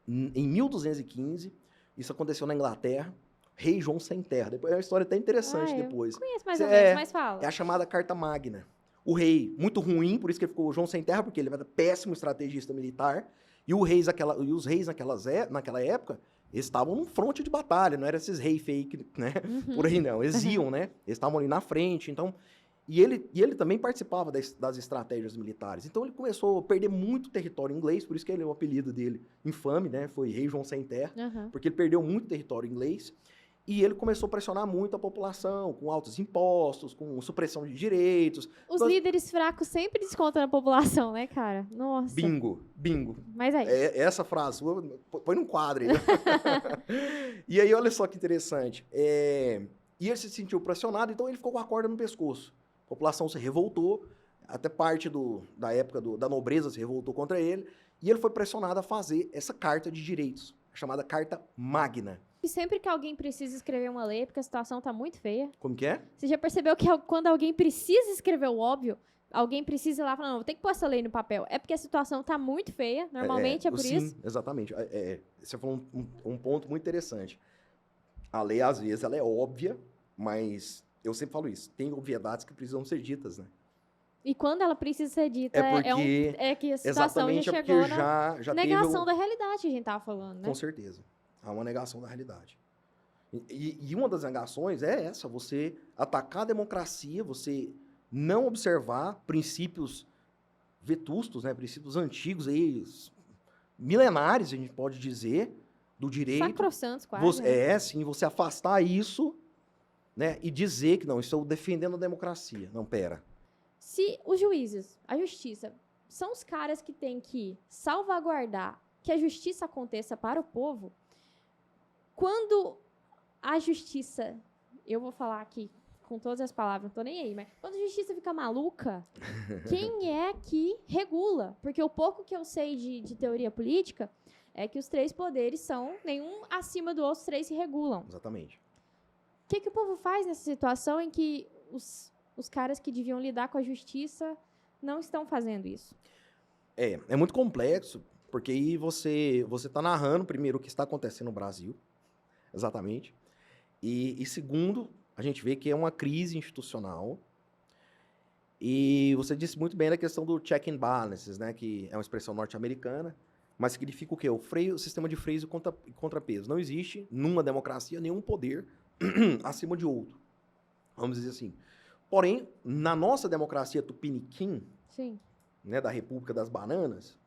Em 1215, isso aconteceu na Inglaterra, rei João Sem Terra. Depois é uma história até interessante depois. Conheço mais ou menos, mas fala. É a chamada Carta Magna. O rei, muito ruim, por isso que ele ficou João Sem Terra, porque ele era péssimo estrategista militar. E os reis naquela época, eles estavam num fronte de batalha, não eram esses reis fake, né? Por aí não, eles iam, né? Eles estavam ali na frente, então... E ele também participava das estratégias militares. Então ele começou a perder muito território inglês, por isso que o apelido dele, infame, né? Foi Rei João Sem Terra, porque ele perdeu muito território inglês. E ele começou a pressionar muito a população, com altos impostos, com supressão de direitos. Os líderes fracos sempre descontam na população, né, cara? Nossa. Bingo. Mas aí. Essa frase sua, põe num quadro aí. E aí, olha só que interessante. E ele se sentiu pressionado, então ele ficou com a corda no pescoço. A população se revoltou, até parte da época da nobreza se revoltou contra ele, e ele foi pressionado a fazer essa carta de direitos, chamada Carta Magna. E sempre que alguém precisa escrever uma lei, porque a situação tá muito feia. Como que é? Você já percebeu que quando alguém precisa escrever o óbvio, alguém precisa ir lá e falar, não, tem que pôr essa lei no papel. É porque a situação tá muito feia, normalmente é por sim, isso. Exatamente. Você falou um ponto muito interessante. A lei, às vezes, ela é óbvia, mas eu sempre falo isso, tem obviedades que precisam ser ditas, né? E quando ela precisa ser dita, é que a situação já chegou na negação da realidade que a gente tava falando, né? Com certeza. Há uma negação da realidade. E uma das negações é essa, você atacar a democracia, você não observar princípios vetustos, né, princípios antigos, aí, milenares, a gente pode dizer, do direito. Sacrossantos, quase. Sim, você afastar isso, né, e dizer que não, estou defendendo a democracia. Não, pera. Se os juízes, a justiça, são os caras que têm que salvaguardar que a justiça aconteça para o povo, quando a justiça, eu vou falar aqui com todas as palavras, não tô nem aí, mas quando a justiça fica maluca, quem é que regula? Porque o pouco que eu sei de teoria política é que os três poderes são, nenhum acima do outro, os três se regulam. Exatamente. O que o povo faz nessa situação em que os caras que deviam lidar com a justiça não estão fazendo isso? É muito complexo, porque aí você tá narrando, primeiro, o que está acontecendo no Brasil, exatamente, e segundo, a gente vê que é uma crise institucional, e você disse muito bem da questão do check and balances, né, que é uma expressão norte-americana, mas significa o quê? O sistema de freios e contrapeso. Não existe, numa democracia, nenhum poder acima de outro, vamos dizer assim. Porém, na nossa democracia tupiniquim, Sim. Né, da República das Bananas,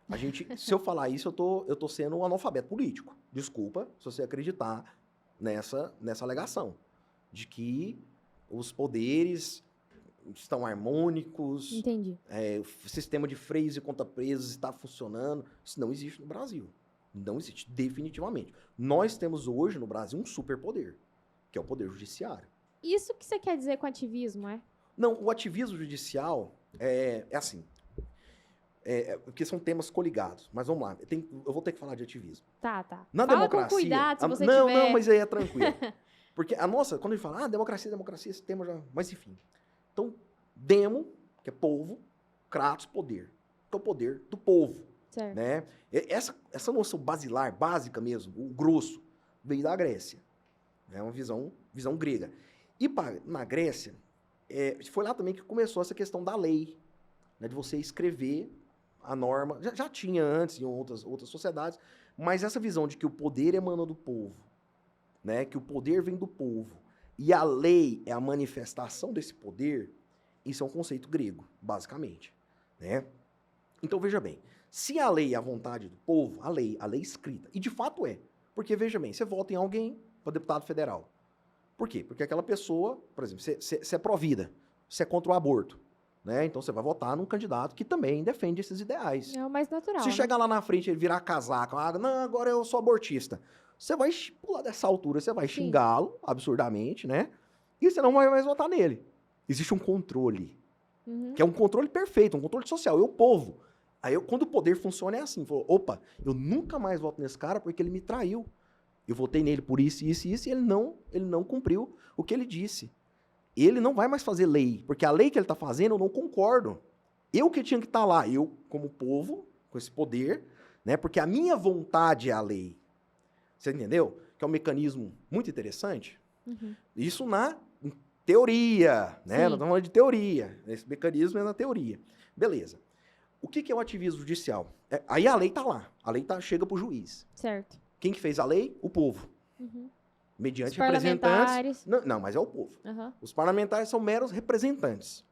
a gente, se eu falar isso, eu tô sendo um analfabeto político. Desculpa se você acreditar nessa alegação de que os poderes estão harmônicos, Entendi. o sistema de freios e contrapesos está funcionando. Isso não existe no Brasil. Não existe, definitivamente. Nós temos hoje no Brasil um superpoder, que é o poder judiciário. Isso que você quer dizer com ativismo, é? Não, o ativismo judicial é assim, porque são temas coligados. Mas vamos lá, eu vou ter que falar de ativismo. Tá. Na Fala democracia... com cuidado se você não, tiver... Não, mas aí é tranquilo. Porque a nossa, quando a gente fala, democracia, esse tema já... Mas enfim. Então, demo, que é povo, kratos, poder. Que é o poder do povo. Certo. Né? Essa noção basilar, básica mesmo, o grosso, veio da Grécia. É uma visão grega. E na Grécia, foi lá também que começou essa questão da lei, né, de você escrever a norma. Já tinha antes em outras sociedades, mas essa visão de que o poder emana do povo, né, que o poder vem do povo, e a lei é a manifestação desse poder, isso é um conceito grego, basicamente. Né? Então, veja bem, se a lei é a vontade do povo, a lei escrita, e de fato é, porque, veja bem, você vota em alguém para deputado federal. Por quê? Porque aquela pessoa, por exemplo, você é pró-vida, você é contra o aborto, né? Então você vai votar num candidato que também defende esses ideais. É o mais natural. Se chegar lá na frente e ele virar casaca, não, agora eu sou abortista, você vai pular dessa altura, você vai xingá-lo absurdamente, né? E você não vai mais votar nele. Existe um controle, que é um controle perfeito, um controle social, e o povo. Aí, quando o poder funciona, é assim, falou, opa, eu nunca mais voto nesse cara porque ele me traiu. Eu votei nele por isso, e ele não cumpriu o que ele disse. Ele não vai mais fazer lei, porque a lei que ele está fazendo eu não concordo. Eu que tinha que estar lá, eu como povo, com esse poder, né? Porque a minha vontade é a lei. Você entendeu? Que é um mecanismo muito interessante. Isso na teoria, né? Nós estamos falando de teoria. Esse mecanismo é na teoria. Beleza. O que é o ativismo judicial? Aí a lei está lá. A lei chega para o juiz. Certo. Quem que fez a lei? O povo. Mediante os representantes. Não, mas é o povo. Os parlamentares são meros representantes.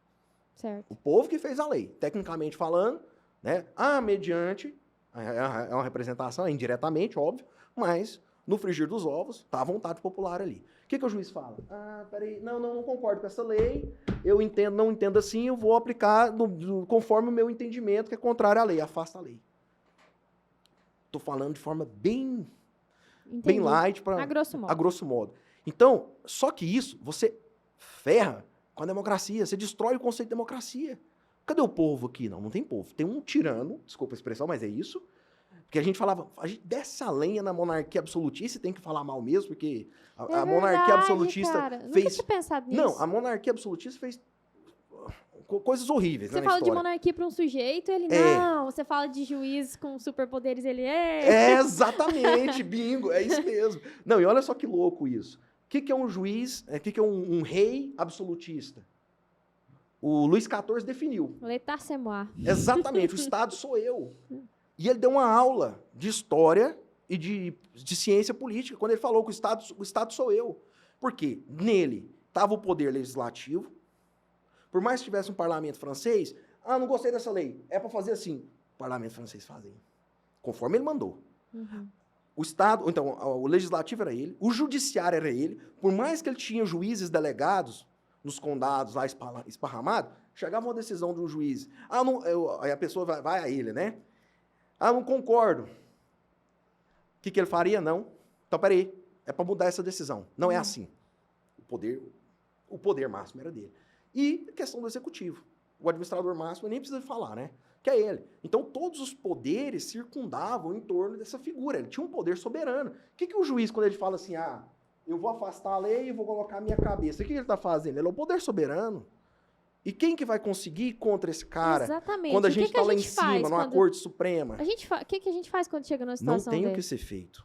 Certo. O povo que fez a lei. Tecnicamente falando, né? Mediante. É uma representação, indiretamente, óbvio, mas no frigir dos ovos, está a vontade popular ali. O que o juiz fala? Peraí, não concordo com essa lei, não entendo assim, eu vou aplicar conforme o meu entendimento, que é contrário à lei, afasta a lei. Estou falando de forma bem light, a grosso modo. Então, só que isso, você ferra com a democracia, você destrói o conceito de democracia. Cadê o povo aqui? Não tem povo. Tem um tirano, desculpa a expressão, mas é isso. Porque a gente falava, a gente desce a lenha na monarquia absolutista, e tem que falar mal mesmo, porque a monarquia absolutista cara. fez... Nunca tinha pensado nisso. Não, a monarquia absolutista fez coisas horríveis. Você fala de monarquia para um sujeito, ele não. Você fala de juiz com superpoderes, ele exatamente, bingo, é isso mesmo. Não, e olha só que louco isso. O que é um juiz, o que é um rei absolutista? O Luís XIV definiu. L'état c'est moi. Exatamente, o Estado sou eu. E ele deu uma aula de história e de ciência política, quando ele falou que o Estado sou eu. Por quê? Nele estava o poder legislativo. Por mais que tivesse um parlamento francês, não gostei dessa lei, é para fazer assim. O parlamento francês fazia, conforme ele mandou. O Estado, então, o legislativo era ele, o judiciário era ele, por mais que ele tinha juízes delegados nos condados lá esparramados, chegava uma decisão de um juiz. Aí a pessoa vai a ele, né? Não concordo. O que ele faria? Não. Então, peraí, é para mudar essa decisão. Não é assim. O poder máximo era dele. E a questão do executivo. O administrador máximo nem precisa falar, né? Que é ele. Então, todos os poderes circundavam em torno dessa figura. Ele tinha um poder soberano. O que o juiz, quando ele fala assim, eu vou afastar a lei e vou colocar a minha cabeça, o que ele está fazendo? Ele é o poder soberano. E quem que vai conseguir ir contra esse cara? Exatamente. Quando a gente está lá em cima, numa Corte Suprema? O que a gente faz quando chega numa situação dessa? Não tem o que ser feito.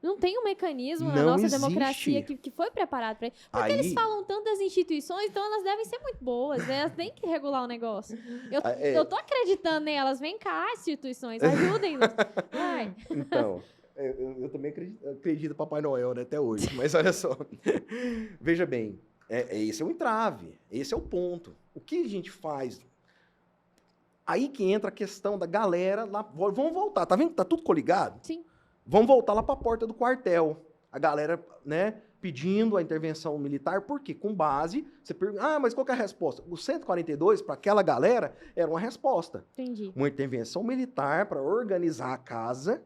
Não tem um mecanismo na nossa democracia que foi preparado para isso. Porque eles falam tanto das instituições, então elas devem ser muito boas, né? Elas têm que regular o negócio. Eu tô acreditando nelas. Vem cá, instituições, ajudem-nos. Então, eu também acredito no Papai Noel, né, até hoje. Mas olha só. Veja bem, esse é o entrave, esse é o ponto. O que a gente faz? Aí que entra a questão da galera lá. Vamos voltar, tá vendo que tá tudo coligado? Sim. Vamos voltar lá para a porta do quartel. A galera, né, pedindo a intervenção militar, por quê? Com base, você pergunta, mas qual que é a resposta? O 142, para aquela galera, era uma resposta. Entendi. Uma intervenção militar para organizar a casa,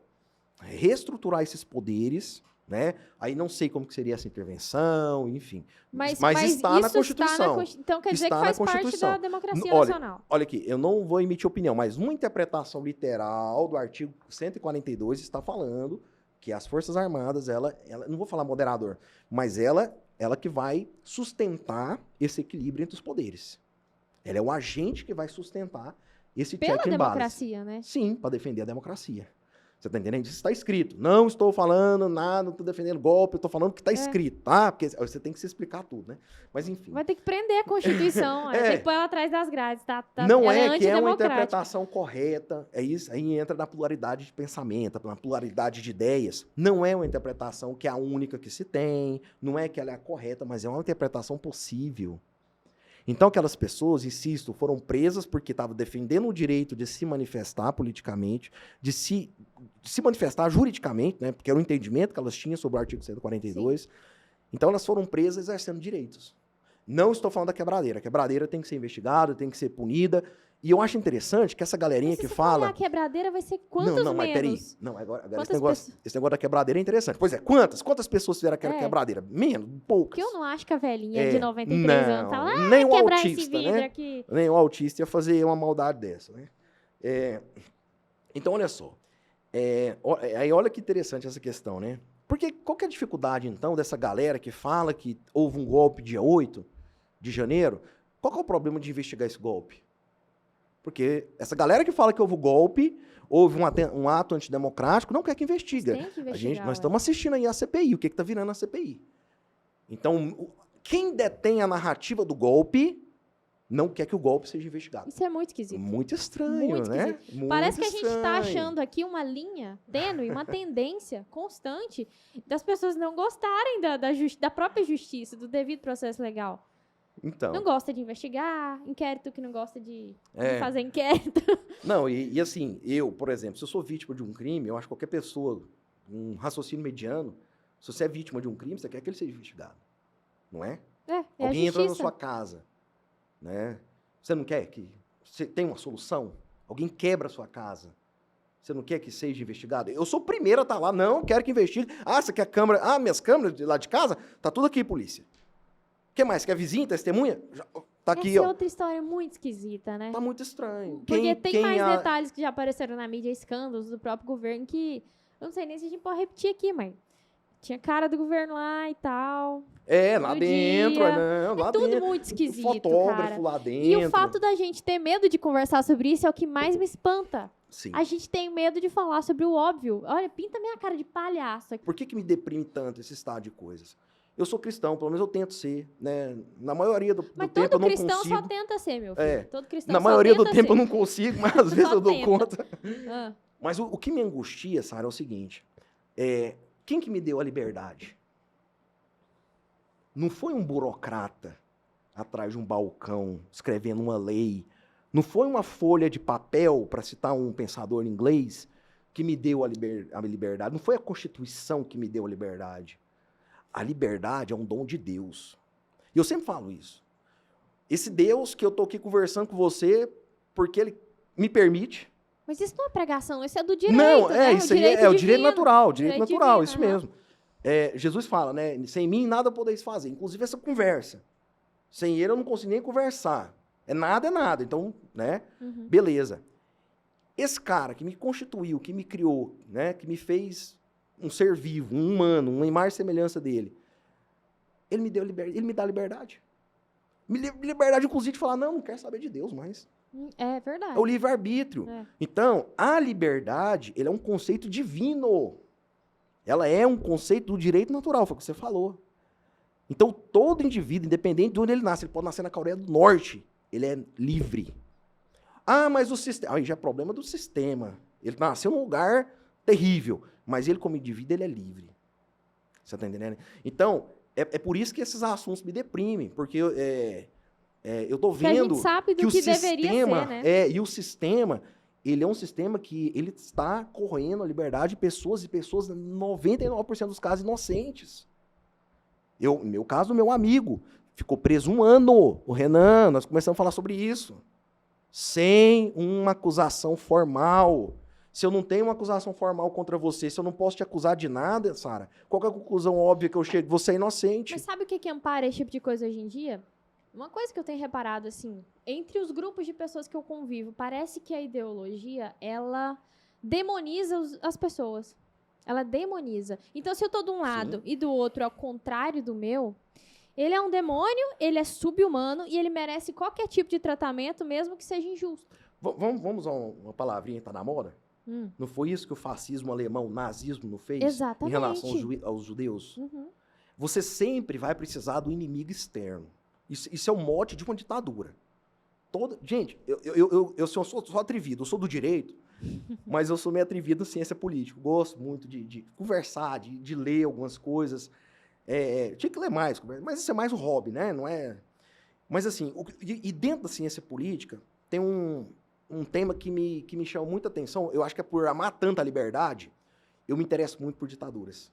reestruturar esses poderes, né? Aí não sei como que seria essa intervenção, enfim. Mas está na Constituição. Então quer dizer que faz parte da democracia nacional. Olha aqui, eu não vou emitir opinião, mas uma interpretação literal do artigo 142 está falando que as Forças Armadas, ela não vou falar moderador, mas ela que vai sustentar esse equilíbrio entre os poderes. Ela é o agente que vai sustentar esse check and balance. Pela democracia, né? Sim, para defender a democracia. Você está entendendo? Isso está escrito. Não estou falando nada, não estou defendendo golpe, eu estou falando o que está escrito, tá? Porque você tem que se explicar tudo, né? Mas enfim. Vai ter que prender a Constituição, tem que pôr ela atrás das grades, tá? Não é que é uma interpretação correta, é isso, aí entra na pluralidade de pensamento, na pluralidade de ideias. Não é uma interpretação que é a única que se tem, não é que ela é a correta, mas é uma interpretação possível. Então, aquelas pessoas, insisto, foram presas porque estavam defendendo o direito de se manifestar politicamente, de se manifestar juridicamente, né, porque era o entendimento que elas tinham sobre o artigo 142. Sim. Então, elas foram presas exercendo direitos. Não estou falando da quebradeira. A quebradeira tem que ser investigada, tem que ser punida. E eu acho interessante que essa galerinha que fala... a quebradeira vai ser quantos menos? Mas peraí. Não, agora esse negócio da quebradeira é interessante. Pois é, quantas pessoas fizeram aquela quebradeira? Menos, poucas. Porque eu não acho que a velhinha de 93 anos fala, nem o quebrar autista, esse vidro né? Aqui. Nem o autista ia fazer uma maldade dessa, né? Então, olha só. Aí olha que interessante essa questão, né? Porque qual que é a dificuldade, então, dessa galera que fala que houve um golpe dia 8 de janeiro? Qual que é o problema de investigar esse golpe? Porque essa galera que fala que houve golpe, houve um ato antidemocrático, não quer que investiga. Tem que investigar, Nós estamos assistindo aí a CPI, o que está virando a CPI. Então, quem detém a narrativa do golpe não quer que o golpe seja investigado. Isso é muito esquisito. Muito estranho, né? Muito Parece que a gente está achando aqui uma linha tênue, uma tendência constante das pessoas não gostarem da própria justiça, do devido processo legal. Então. Não gosta de investigar, inquérito que não gosta de fazer inquérito. Não, e assim, eu, por exemplo, se eu sou vítima de um crime, eu acho que qualquer pessoa, um raciocínio mediano, se você é vítima de um crime, você quer que ele seja investigado. Não é? Alguém entra na sua casa, né? Você não quer que... Você tem uma solução? Alguém quebra a sua casa. Você não quer que seja investigado? Eu sou o primeiro a estar lá. Não, quero que investigue. Você quer a câmera? Minhas câmeras de lá de casa? Tá tudo aqui, polícia. O que mais? Quer vizinha, testemunha? Tá aqui, Essa é outra história muito esquisita, né? Tá muito estranho. Porque tem mais detalhes que já apareceram na mídia, escândalos do próprio governo, que eu não sei nem se a gente pode repetir aqui, mas tinha cara do governo lá e tal. Lá dentro. Lá tudo dentro. muito esquisito, o fotógrafo cara. lá dentro. E o fato da gente ter medo de conversar sobre isso é o que mais me espanta. Sim. A gente tem medo de falar sobre o óbvio. Olha, pinta minha cara de palhaço aqui. Por que me deprime tanto esse estado de coisas? Eu sou cristão, pelo menos eu tento ser, né? Na maioria do tempo eu não consigo. Mas todo cristão só tenta ser, meu filho. Todo cristão Na maioria do tempo eu não consigo, mas às vezes eu dou conta. Mas o que me angustia, Sara, é o seguinte. Quem que me deu a liberdade? Não foi um burocrata atrás de um balcão escrevendo uma lei. Não foi uma folha de papel, para citar um pensador inglês, que me deu a liberdade. Não foi a Constituição que me deu a liberdade. A liberdade é um dom de Deus. E eu sempre falo isso. Esse Deus que eu tô aqui conversando com você, porque ele me permite. Mas isso não é pregação, isso é do direito. Não, né? Isso aí é o direito natural, direito natural, divino, isso mesmo. Jesus fala, né? Sem mim nada podeis fazer, inclusive essa conversa. Sem ele eu não consigo nem conversar. É nada. Então, né? Beleza. Esse cara que me constituiu, que me criou, né? Que me fez um ser vivo, um humano, uma imagem e semelhança dele. Ele me deu liberdade, ele me dá liberdade. Me deu liberdade, inclusive, de falar, não quero saber de Deus mais. É verdade. É o livre-arbítrio. Então, a liberdade, ele é um conceito divino. Ela é um conceito do direito natural, foi o que você falou. Então, todo indivíduo, independente de onde ele nasce, ele pode nascer na Coreia do Norte, ele é livre. Mas o sistema... Aí já é problema do sistema. Ele nasceu num lugar terrível, mas ele, como indivíduo, ele é livre. Você está entendendo? Então, é por isso que esses assuntos me deprimem, porque eu estou vendo que o sistema... ser, né? E o sistema, ele é um sistema que ele está correndo a liberdade de pessoas, 99% dos casos, inocentes. No meu caso, meu amigo ficou preso 1 ano. O Renan, nós começamos a falar sobre isso. Sem uma acusação formal. Se eu não tenho uma acusação formal contra você, se eu não posso te acusar de nada, Sara, qual que é a conclusão óbvia que eu chego? Você é inocente. Mas sabe o que ampara esse tipo de coisa hoje em dia? Uma coisa que eu tenho reparado, assim, entre os grupos de pessoas que eu convivo, parece que a ideologia, ela demoniza as pessoas. Ela demoniza. Então, se eu tô de um lado e do outro ao contrário do meu, ele é um demônio, ele é sub-humano e ele merece qualquer tipo de tratamento, mesmo que seja injusto. Vamos usar uma palavrinha que tá na moda? Não foi isso que o fascismo alemão, o nazismo, não fez? Exatamente. Em relação aos judeus? Uhum. Você sempre vai precisar do inimigo externo. Isso é o mote de uma ditadura. Gente, eu sou atrevido, eu sou do direito, mas eu sou meio atrevido em ciência política. Gosto muito de conversar, de ler algumas coisas. Tinha que ler mais, mas isso é mais um hobby, né? Não é... Mas assim, e dentro da ciência política, tem um tema que me chama muita atenção. Eu acho que é por amar tanto a liberdade, eu me interesso muito por ditaduras,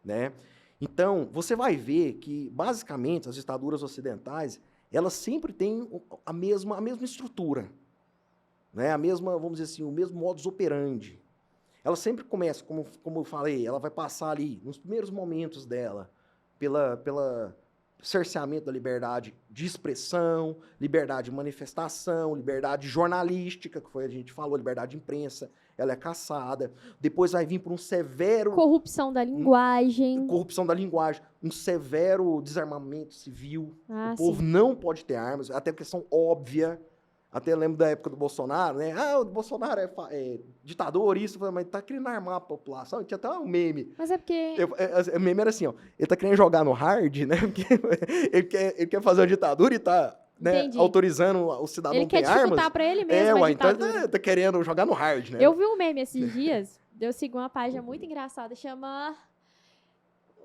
né? Então, você vai ver que, basicamente, as ditaduras ocidentais, elas sempre têm a mesma estrutura, né? A mesma, vamos dizer assim, o mesmo modus operandi. Ela sempre começa, como eu falei, ela vai passar ali, nos primeiros momentos dela, pela cerceamento da liberdade de expressão, liberdade de manifestação, liberdade jornalística, que foi a gente falou, liberdade de imprensa, ela é caçada. Depois vai vir por um severo... Corrupção da linguagem. Um severo desarmamento civil. O povo não pode ter armas, até questão óbvia. Até lembro da época do Bolsonaro, né? O Bolsonaro é ditador, isso, mas tá querendo armar a população. Tinha até um meme. Mas é porque... O meme era assim, ó. Ele tá querendo jogar no hard, né? Porque ele quer fazer uma ditadura e tá... Né, autorizando o cidadão a ter armas. Ele quer disputar pra ele mesmo a ditadura. Então ele tá querendo jogar no hard, né? Eu vi um meme esses dias, eu segui uma página muito engraçada, chama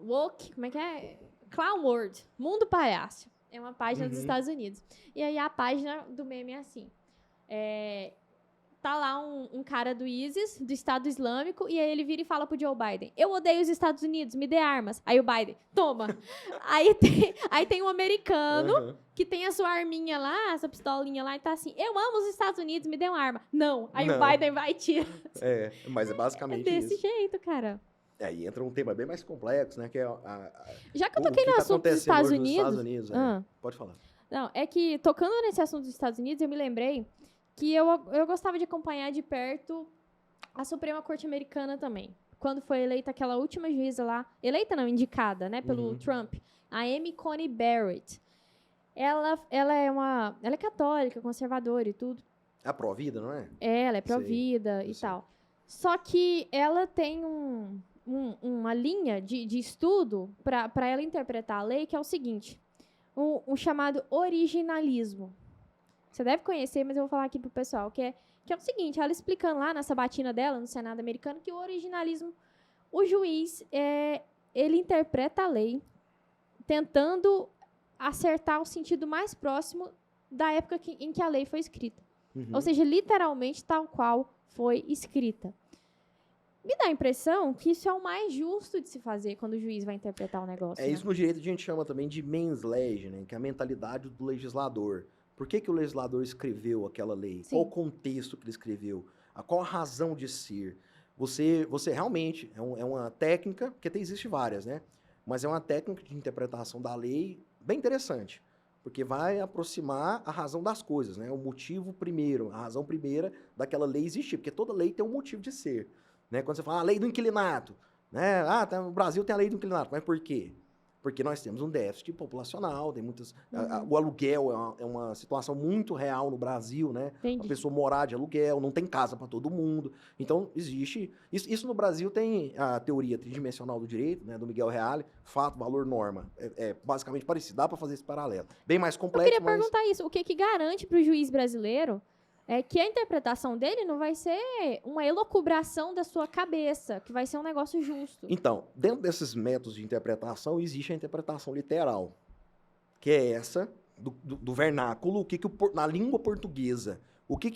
Woke, como é que é? Clown World, Mundo Palhaço. É uma página dos Estados Unidos. E aí a página do meme é assim, tá lá um cara do ISIS, do Estado Islâmico, e aí ele vira e fala pro Joe Biden, eu odeio os Estados Unidos, me dê armas. Aí o Biden, toma. aí tem um americano que tem a sua arminha lá, essa pistolinha lá, e tá assim, eu amo os Estados Unidos, me dê uma arma. Não. Aí o Biden vai e tira. Mas é basicamente isso. É desse jeito, cara. Aí entra um tema bem mais complexo, né? Que é já que eu toquei no assunto dos Estados Unidos... Pode falar. Não, é que tocando nesse assunto dos Estados Unidos, eu me lembrei que eu gostava de acompanhar de perto a Suprema Corte Americana também. Quando foi eleita aquela última juíza lá, eleita não, indicada, né, pelo Trump, a Amy Coney Barrett. Ela é católica, conservadora e tudo. É pró-vida, não é? Ela é pró-vida e tal. Só que ela tem uma linha de estudo para ela interpretar a lei, que é o seguinte, um chamado originalismo. Você deve conhecer, mas eu vou falar aqui pro pessoal, que é o seguinte, ela explicando lá na sabatina dela, no Senado americano, que o originalismo, o juiz, ele interpreta a lei tentando acertar o sentido mais próximo da época em que a lei foi escrita. Ou seja, literalmente tal qual foi escrita. Me dá a impressão que isso é o mais justo de se fazer quando o juiz vai interpretar o negócio. Isso no direito a gente chama também de mens lege, né? Que é a mentalidade do legislador. Por que o legislador escreveu aquela lei? Sim. Qual o contexto que ele escreveu? Qual a razão de ser? Você realmente, é uma técnica, porque existe várias, né? Mas é uma técnica de interpretação da lei bem interessante, porque vai aproximar a razão das coisas, né? O motivo primeiro, a razão primeira daquela lei existir, porque toda lei tem um motivo de ser, né? Quando você fala a lei do inquilinato, né? No Brasil tem a lei do inquilinato, mas por quê? Porque nós temos um déficit populacional, tem muitas... O aluguel é uma situação muito real no Brasil, né? Entendi. A pessoa morar de aluguel, não tem casa para todo mundo. Então, existe... Isso no Brasil tem a teoria tridimensional do direito, né? Do Miguel Reale, fato, valor, norma. É basicamente parecido, dá para fazer esse paralelo. Bem mais complexo, eu queria perguntar isso. O que garante para o juiz brasileiro é que a interpretação dele não vai ser uma elucubração da sua cabeça, que vai ser um negócio justo. Então, dentro desses métodos de interpretação, existe a interpretação literal, que é essa do vernáculo, na língua portuguesa. O que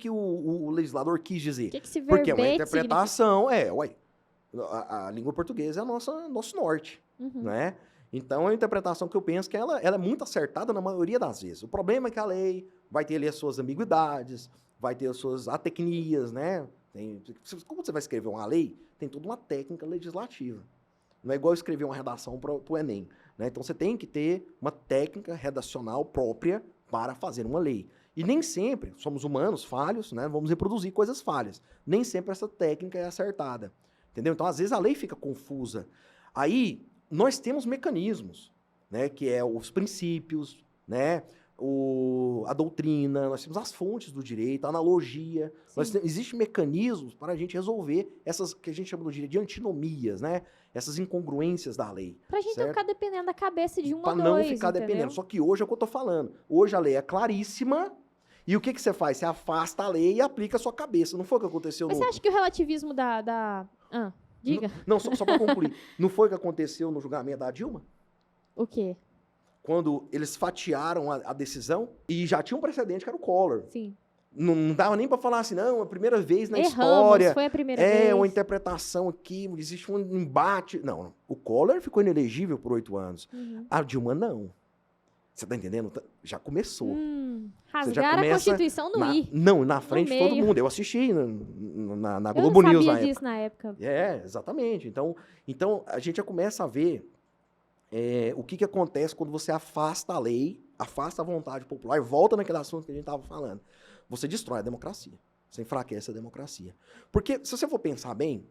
o legislador quis dizer? O que esse Porque é uma interpretação, a língua portuguesa é nosso norte, né? Então, é uma interpretação que eu penso que ela é muito acertada na maioria das vezes. O problema é que a lei vai ter ali as suas ambiguidades, vai ter as suas atecnias, né? Como você vai escrever uma lei, tem toda uma técnica legislativa. Não é igual escrever uma redação para o Enem, né? Então, você tem que ter uma técnica redacional própria para fazer uma lei. E nem sempre, somos humanos, falhos, né? Vamos reproduzir coisas falhas. Nem sempre essa técnica é acertada. Entendeu? Então, às vezes, a lei fica confusa. Aí, nós temos mecanismos, né? Que é os princípios, né? A doutrina, nós temos as fontes do direito, a analogia. Existem mecanismos para a gente resolver essas que a gente chama no direito de antinomias, né? Essas incongruências da lei. Pra gente não ficar dependendo da cabeça de um ou dois, para não ficar dependendo. Só que hoje é o que eu tô falando. Hoje a lei é claríssima. E o que você faz? Você afasta a lei e aplica a sua cabeça. Não foi o que aconteceu Mas você acha que o relativismo diga. Não, só para concluir. Não foi o que aconteceu no julgamento da Dilma? O quê? Quando eles fatiaram a decisão e já tinha um precedente que era o Collor. Sim. Não dava nem para falar assim, não, é a primeira vez na história. Foi a primeira vez. É uma interpretação aqui, existe um embate. Não, o Collor ficou inelegível por 8 anos. A Dilma não. Você tá entendendo? Já começou. Rasgaram a Constituição no I. Não, na frente de todo mundo. Eu assisti na Globo News na época. Eu não sabia disso na época. Exatamente. Então, a gente já começa a ver o que acontece quando você afasta a lei, afasta a vontade popular e volta naquele assunto que a gente estava falando. Você destrói a democracia. Você enfraquece a democracia. Porque, se você for pensar bem,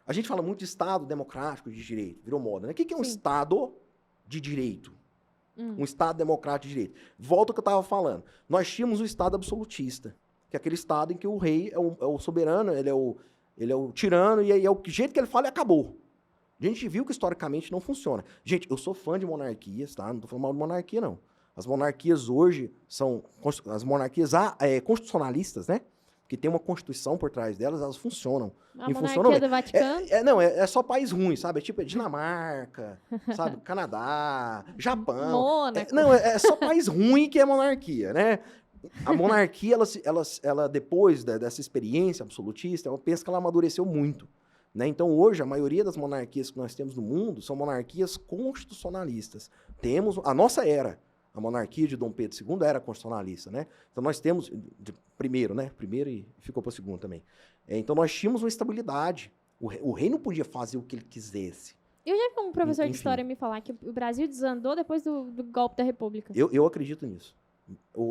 a gente fala muito de Estado democrático de direito, virou moda, né? O que é um Estado de direito? Um Estado democrático de direito. Volta ao que eu estava falando. Nós tínhamos o Estado absolutista, que é aquele Estado em que o rei é o soberano, ele é o tirano, e aí é o jeito que ele fala e acabou. A gente viu que historicamente não funciona. Gente, eu sou fã de monarquias, tá? Não estou falando mal de monarquia, não. As monarquias hoje são as monarquias constitucionalistas, né? Que tem uma constituição por trás delas, elas funcionam. A monarquia do Vaticano? É só país ruim, sabe? É Dinamarca, sabe? Canadá, Japão. Mônaco. É só país ruim que é monarquia, né? A monarquia, ela depois dessa experiência absolutista, eu penso que ela amadureceu muito. Né? Então, hoje, a maioria das monarquias que nós temos no mundo são monarquias constitucionalistas. Temos a nossa a monarquia de Dom Pedro II era constitucionalista, né? Então, nós temos, primeiro e ficou para o segundo também. Então, nós tínhamos uma estabilidade. O rei não podia fazer o que ele quisesse. Eu já vi um professor de história me falar que o Brasil desandou depois do golpe da República. Eu acredito nisso.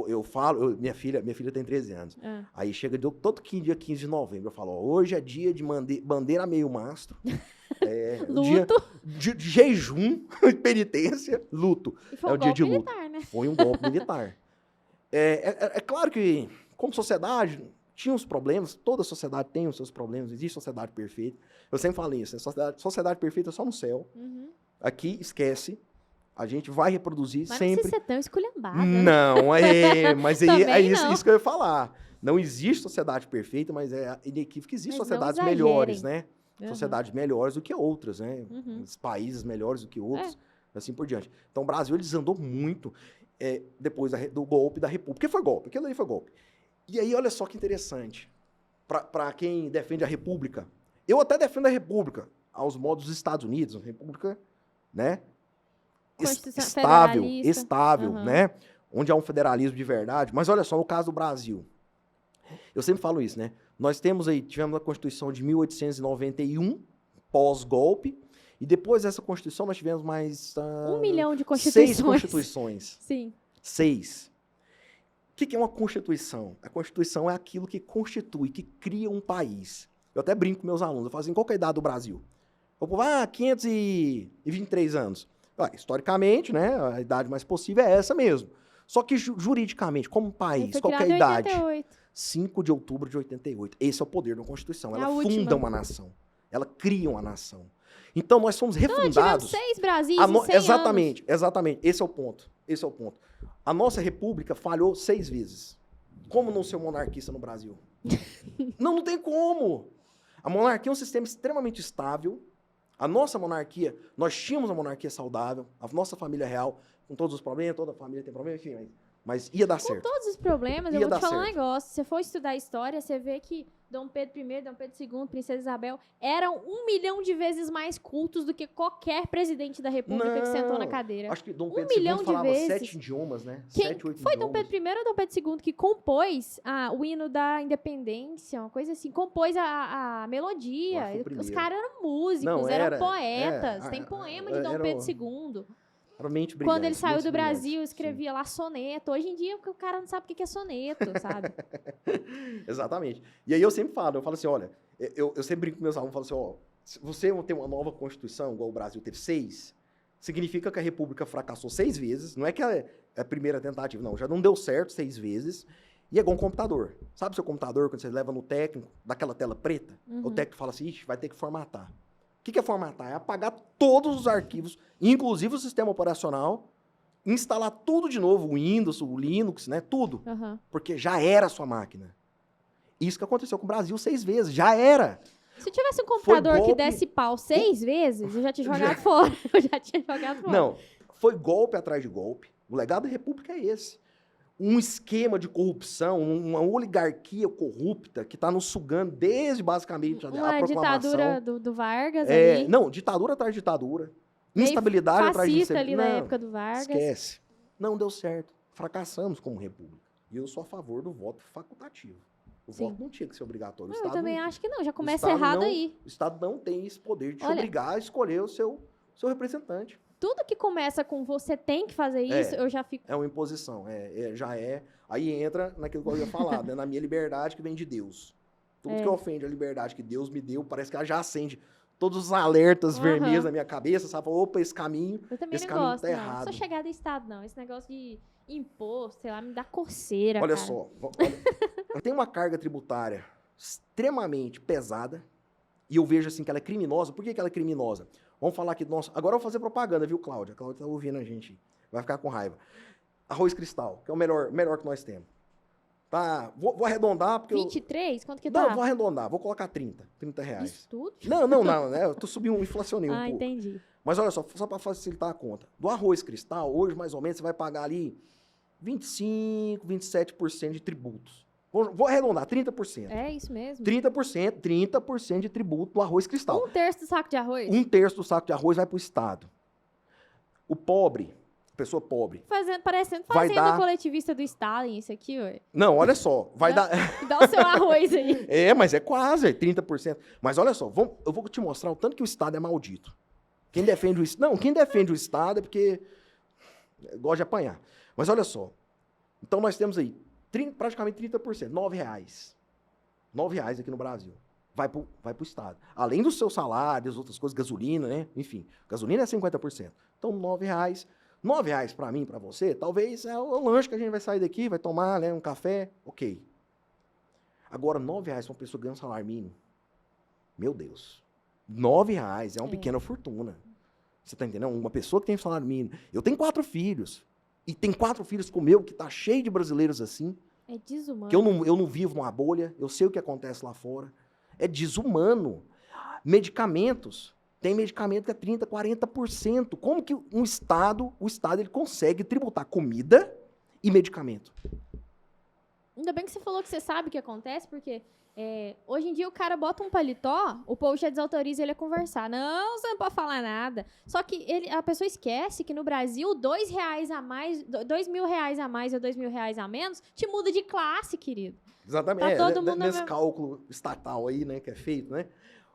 Eu falo, minha filha tem 13 anos. Aí chega todo dia 15 de novembro, eu falo, hoje é dia de bandeira a meio mastro. Luto. Dia de jejum, penitência, luto. E foi um golpe militar, né? Foi um golpe militar. É claro que, como sociedade, tinha os problemas, toda sociedade tem os seus problemas, existe sociedade perfeita. Eu sempre falo isso, sociedade perfeita é só no céu. Aqui, esquece. A gente vai reproduzir mas sempre. Mas não precisa ser tão esculhambado. Não, mas isso que eu ia falar. Não existe sociedade perfeita, mas é inequívoco que existem sociedades melhores, né? Sociedades melhores do que outras, né? Países melhores do que outros, assim por diante. Então, o Brasil ele desandou muito depois do golpe da República. Porque foi golpe, aquilo ali foi golpe. E aí, olha só que interessante. Para quem defende a República, eu até defendo a República aos modos dos Estados Unidos, a República, né? Estável, né? Onde há um federalismo de verdade. Mas olha só, no caso do Brasil, eu sempre falo isso, né? Nós tivemos a Constituição de 1891, pós-golpe, e depois dessa Constituição nós tivemos mais... 1 milhão de constituições. 6 constituições. Sim. 6. O que é uma Constituição? A Constituição é aquilo que constitui, que cria um país. Eu até brinco com meus alunos, eu falo assim, qual que é a idade do Brasil? Eu falo, 523 anos. Historicamente, né, a idade mais possível é essa mesmo. Só que juridicamente, como país, qual que é a idade? 88. 5 de outubro de 88. Esse é o poder da Constituição. Ela funda uma nação. Ela cria uma nação. Então, nós somos refundados... Tivemos 6 Brasis em 100 exatamente. anos. Esse é o ponto. A nossa república falhou 6 vezes. Como não ser monarquista no Brasil? Não tem como. A monarquia é um sistema extremamente estável. A nossa monarquia, nós tínhamos uma monarquia saudável, a nossa família real com todos os problemas, toda a família tem problema, enfim, mas ia dar certo. Com todos os problemas, eu Ia vou te dar falar um certo. negócio. Se você for estudar história, você vê que Dom Pedro I, Dom Pedro II, Princesa Isabel eram 1 milhão de vezes mais cultos do que qualquer presidente da República que sentou na cadeira. Acho que Dom 1 Pedro milhão II de falava vezes. 7 idiomas, né? Quem 7, 8 foi Dom idiomas. Pedro I ou Dom Pedro II que compôs o hino da independência, uma coisa assim, compôs a melodia. Acho que foi o Os primeiro. caras eram músicos, Não, eram poetas. é, Tem poema de Dom era Pedro o- II. Era mente Quando ele brilhante, saiu mentes do Brasil, brilhantes, escrevia lá soneto. Hoje em dia, o cara não sabe o que é soneto, sabe? sim. Exatamente. E aí eu falo assim, olha, eu sempre brinco com meus alunos, falo assim, ó, se você tem uma nova Constituição, igual o Brasil teve 6, significa que a República fracassou 6 vezes, não é que é a primeira tentativa, não, já não deu certo 6 vezes, e é igual um computador. Sabe o seu computador, quando você leva no técnico, daquela tela preta, o técnico fala assim, ixi, vai ter que formatar. O que é formatar? É apagar todos os arquivos, inclusive o sistema operacional, instalar tudo de novo, o Windows, o Linux, né, tudo, Aham. porque já era a sua máquina. Isso que aconteceu com o Brasil 6 vezes, já era. Se tivesse um computador que golpe- desse pau 6 vezes, eu já tinha jogado fora. Eu já tinha jogado fora. Não, foi golpe atrás de golpe. O legado da República é esse. Um esquema de corrupção, uma oligarquia corrupta que está nos sugando desde basicamente a Uma proclamação. ditadura do Vargas ali. Não, ditadura atrás de ditadura. Meio Instabilidade atrás de fascista ali na Não, época do Vargas. Esquece. Não deu certo. Fracassamos como república. E eu sou a favor do voto facultativo. O Sim. voto não tinha que ser obrigatório. O Eu Estado também não- acho que não, já o começa Estado errado não- aí. O Estado não tem esse poder de te Olha- obrigar a escolher o seu representante. Tudo que começa com você tem que fazer isso, eu já fico... É uma imposição. Já é. Aí entra naquilo que eu ia falar, né? Na minha liberdade que vem de Deus. Tudo que ofende a liberdade que Deus me deu, parece que ela já acende todos os alertas Aham. vermelhos na minha cabeça, sabe? Fala, opa, esse caminho. Eu também Esse não caminho gosto, tá não. errado. Sou chegada em Estado, não. Esse negócio de imposto, sei lá, me dá coceira, Olha cara. só, olha, tem uma carga tributária extremamente pesada e eu vejo assim que ela é criminosa. Por que ela é criminosa? Vamos falar aqui do nosso... Agora eu vou fazer propaganda, viu, Cláudia? A Cláudia tá ouvindo a gente. Vai ficar com raiva. Arroz Cristal, que é o melhor que nós temos. Tá, vou arredondar porque 23? Quanto que Não, tá? vou arredondar, vou colocar 30 reais. Isso tudo? Não, né? Eu tô subindo, inflacionei um pouco. Entendi. Mas olha só para facilitar a conta. Do arroz Cristal, hoje mais ou menos você vai pagar ali 25, 27% de tributos. Vou arredondar, 30%. É isso mesmo? 30% de tributo do arroz Cristal. 1/3 do saco de arroz? 1/3 do saco de arroz vai para o Estado. O pobre, pessoa pobre, Parecendo Vai fazenda dar- coletivista do Stalin, isso aqui, ué. não, olha só, vai Dá- dar... Dá o seu arroz aí. Mas é quase, 30%. Mas olha só, eu vou te mostrar o tanto que o Estado é maldito. Quem defende o Estado é porque gosta de apanhar. Mas olha só, então nós temos aí praticamente 30%, R$9. R$9 aqui no Brasil. Vai pro Estado. Além dos seus salários, outras coisas, gasolina, né? Enfim, gasolina é 50%. Então, R$9. R$9 para mim, para você, talvez é o lanche que a gente vai sair daqui, vai tomar, né, um café, ok. Agora, R$9 para uma pessoa ganhar um salário mínimo. Meu Deus. R$9 é uma pequena fortuna. Você tá entendendo? Uma pessoa que tem um salário mínimo. Eu tenho 4 filhos. E tem 4 filhos como eu, que tá cheio de brasileiros assim. É desumano. Que eu não vivo numa bolha. Eu sei o que acontece lá fora. É desumano. Medicamentos. Tem medicamento que é 30%, 40%. Como que o Estado ele consegue tributar comida e medicamento? Ainda bem que você falou que você sabe o que acontece, porque hoje em dia o cara bota um paletó, o povo já desautoriza ele a conversar. Não, você não pode falar nada. Só que a pessoa esquece que no Brasil, R$2 a mais, R$2.000 a mais ou R$2.000 a menos, te muda de classe, querido. Exatamente. Tá todo mundo Nesse cálculo estatal aí, né, que é feito, né?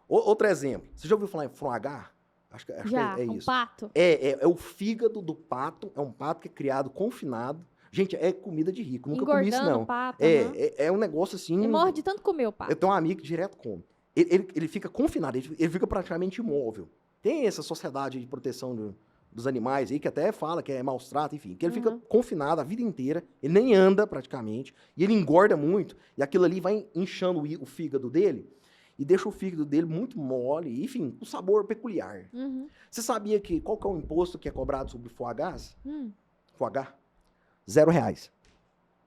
Outro exemplo. Você já ouviu falar em Front-H? Acho que Já, é um isso. pato. É o fígado do pato. É um pato que é criado confinado. Gente, é comida de rico. Nunca comi isso, Engordando não. o pato. aham. É um negócio assim... Ele morre de tanto comer o pato. Eu tenho um amigo que direto come. Ele fica confinado, ele fica praticamente imóvel. Tem essa sociedade de proteção dos animais aí, que até fala que é maus trato, enfim. Que ele fica confinado a vida inteira, ele nem anda praticamente, e ele engorda muito, e aquilo ali vai inchando o fígado dele, e deixa o fígado dele muito mole, enfim, um sabor peculiar. Uhum. Você sabia qual que é o imposto que é cobrado sobre foie gras? Foie gras? R$0.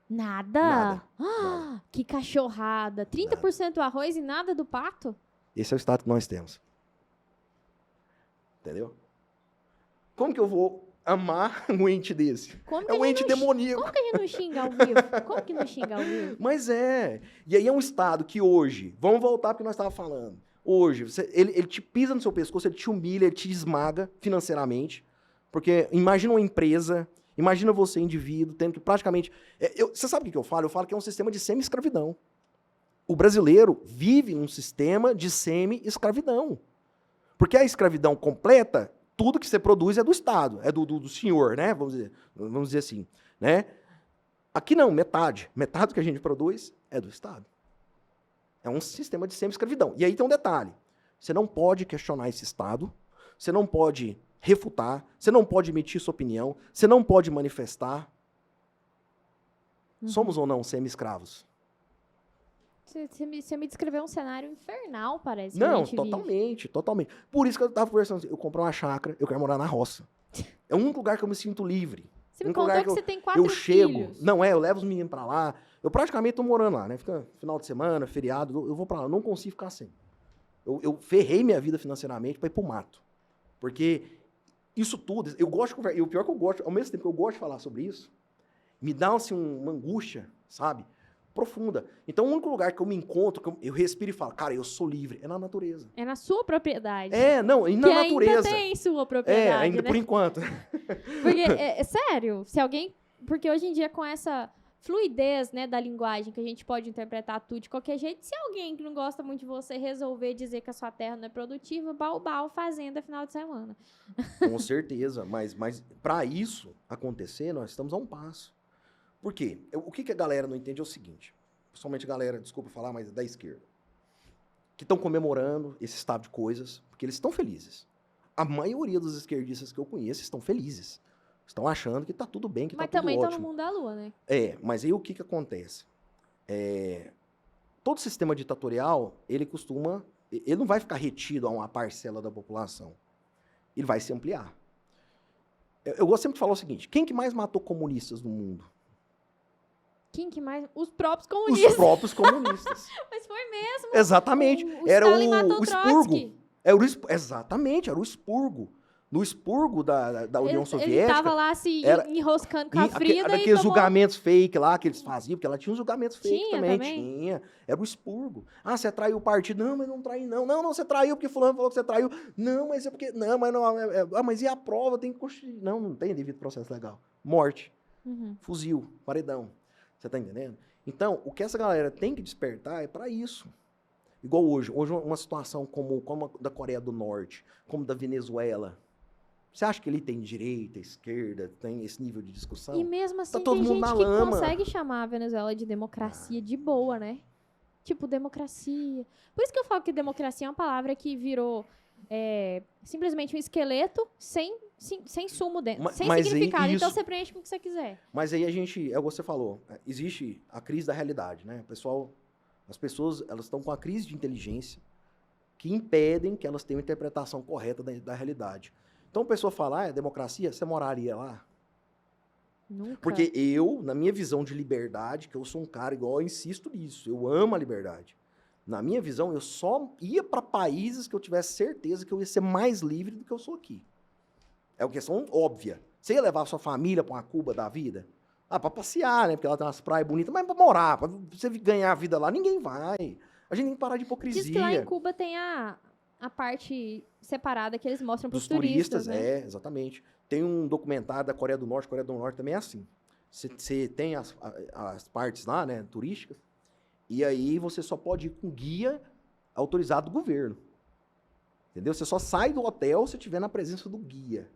Nada? Nada. Ah, que cachorrada. 30% do arroz e nada do pato? Esse é o estado que nós temos. Entendeu? Como que eu vou amar um ente desse? Como É um ente demoníaco. Como que a gente não xinga ao vivo? Como que não xinga ao vivo? Mas é. E aí é um Estado que hoje, vamos voltar porque nós estávamos falando. Hoje, ele te pisa no seu pescoço, ele te humilha, ele te esmaga financeiramente. Porque imagina uma empresa, imagina você, indivíduo, tendo que praticamente... você sabe o que eu falo? Eu falo que é um sistema de semi-escravidão. O brasileiro vive num sistema de semi-escravidão. Porque a escravidão completa, tudo que você produz é do Estado, é do senhor, né? Vamos dizer assim, né? Aqui não, metade. Metade do que a gente produz é do Estado. É um sistema de semi-escravidão. E aí tem um detalhe. Você não pode questionar esse Estado, você não pode refutar, você não pode emitir sua opinião, você não pode manifestar. Somos ou não semi-escravos? Você me descreveu um cenário infernal, parece. Não, totalmente. Por isso que eu tava conversando, eu comprei uma chácara, eu quero morar na roça. É o único lugar que eu me sinto livre. Você me contou que você tem 4 filhos. Eu chego, filhos. não eu levo os meninos pra lá, eu praticamente tô morando lá, né? Fica final de semana, feriado, eu vou pra lá, eu não consigo ficar sem. Eu ferrei minha vida financeiramente pra ir pro mato. Porque isso tudo, eu gosto de conversar, e o pior que eu gosto, ao mesmo tempo que eu gosto de falar sobre isso, me dá assim uma angústia, sabe? Profunda. Então, o único lugar que eu me encontro, que eu respiro e falo, cara, eu sou livre, é na natureza. É na sua propriedade. Não, e na natureza. Ainda tem sua propriedade, ainda né? por enquanto. Porque, sério, se alguém... Porque hoje em dia, com essa fluidez, né, da linguagem, que a gente pode interpretar tudo de qualquer jeito, se alguém que não gosta muito de você resolver dizer que a sua terra não é produtiva, baú, fazenda, final de semana. Com certeza, mas para isso acontecer, nós estamos a um passo. Por quê? O que a galera não entende é o seguinte, principalmente a galera, desculpa falar, mas da esquerda, que estão comemorando esse estado de coisas, porque eles estão felizes. A maioria dos esquerdistas que eu conheço estão felizes. Estão achando que está tudo bem, que está tudo ótimo. Mas também está no mundo da lua, né? Mas aí o que acontece? Todo sistema ditatorial, ele não vai ficar retido a uma parcela da população. Ele vai se ampliar. Eu gosto sempre de falar o seguinte, quem que mais matou comunistas no mundo? Quem que mais? Os próprios comunistas. Os próprios comunistas. Mas foi mesmo. Exatamente. Era Stalin matou o expurgo. Exatamente, era o expurgo. No expurgo da União Soviética. Ele tava lá se enroscando com a Frida e aqueles julgamentos fake lá que eles faziam, porque ela tinha uns julgamentos fake também. Tinha. Era o expurgo. Ah, você traiu o partido. Não, mas não traí, não. Não, você traiu porque fulano falou que você traiu. Não, mas é porque... Não, mas não... mas e a prova? Tem que construir. Não tem devido processo legal. Morte. Fuzil. Paredão. Você tá entendendo? Então, o que essa galera tem que despertar é para isso. Igual hoje. Hoje uma situação como a da Coreia do Norte, como da Venezuela. Você acha que ele tem direita, esquerda, tem esse nível de discussão? E mesmo assim, tá todo tem mundo gente na que lama. consegue chamar a Venezuela de democracia de boa, né? Tipo, democracia. Por isso que eu falo que democracia é uma palavra que virou simplesmente um esqueleto sem sumo dentro, sem significado. Então você preenche com o que você quiser. Mas aí é o que você falou, existe a crise da realidade, né? As pessoas, elas estão com a crise de inteligência que impedem que elas tenham uma interpretação correta da realidade. Então a pessoa fala, democracia, você moraria lá? Nunca. Porque na minha visão de liberdade, que eu sou um cara igual, eu insisto nisso, eu amo a liberdade. Na minha visão, eu só ia para países que eu tivesse certeza que eu ia ser mais livre do que eu sou aqui. É uma questão óbvia. Você ia levar a sua família para uma Cuba da vida? Para passear, né? Porque ela tem umas praias bonitas, mas para morar, para você ganhar a vida lá, ninguém vai. A gente tem que parar de hipocrisia. Diz que lá em Cuba tem a parte separada que eles mostram para os turistas, né? Exatamente. Tem um documentário da Coreia do Norte também é assim. Você tem as partes lá, né, turísticas, e aí você só pode ir com guia autorizado do governo. Entendeu? Você só sai do hotel se estiver na presença do guia.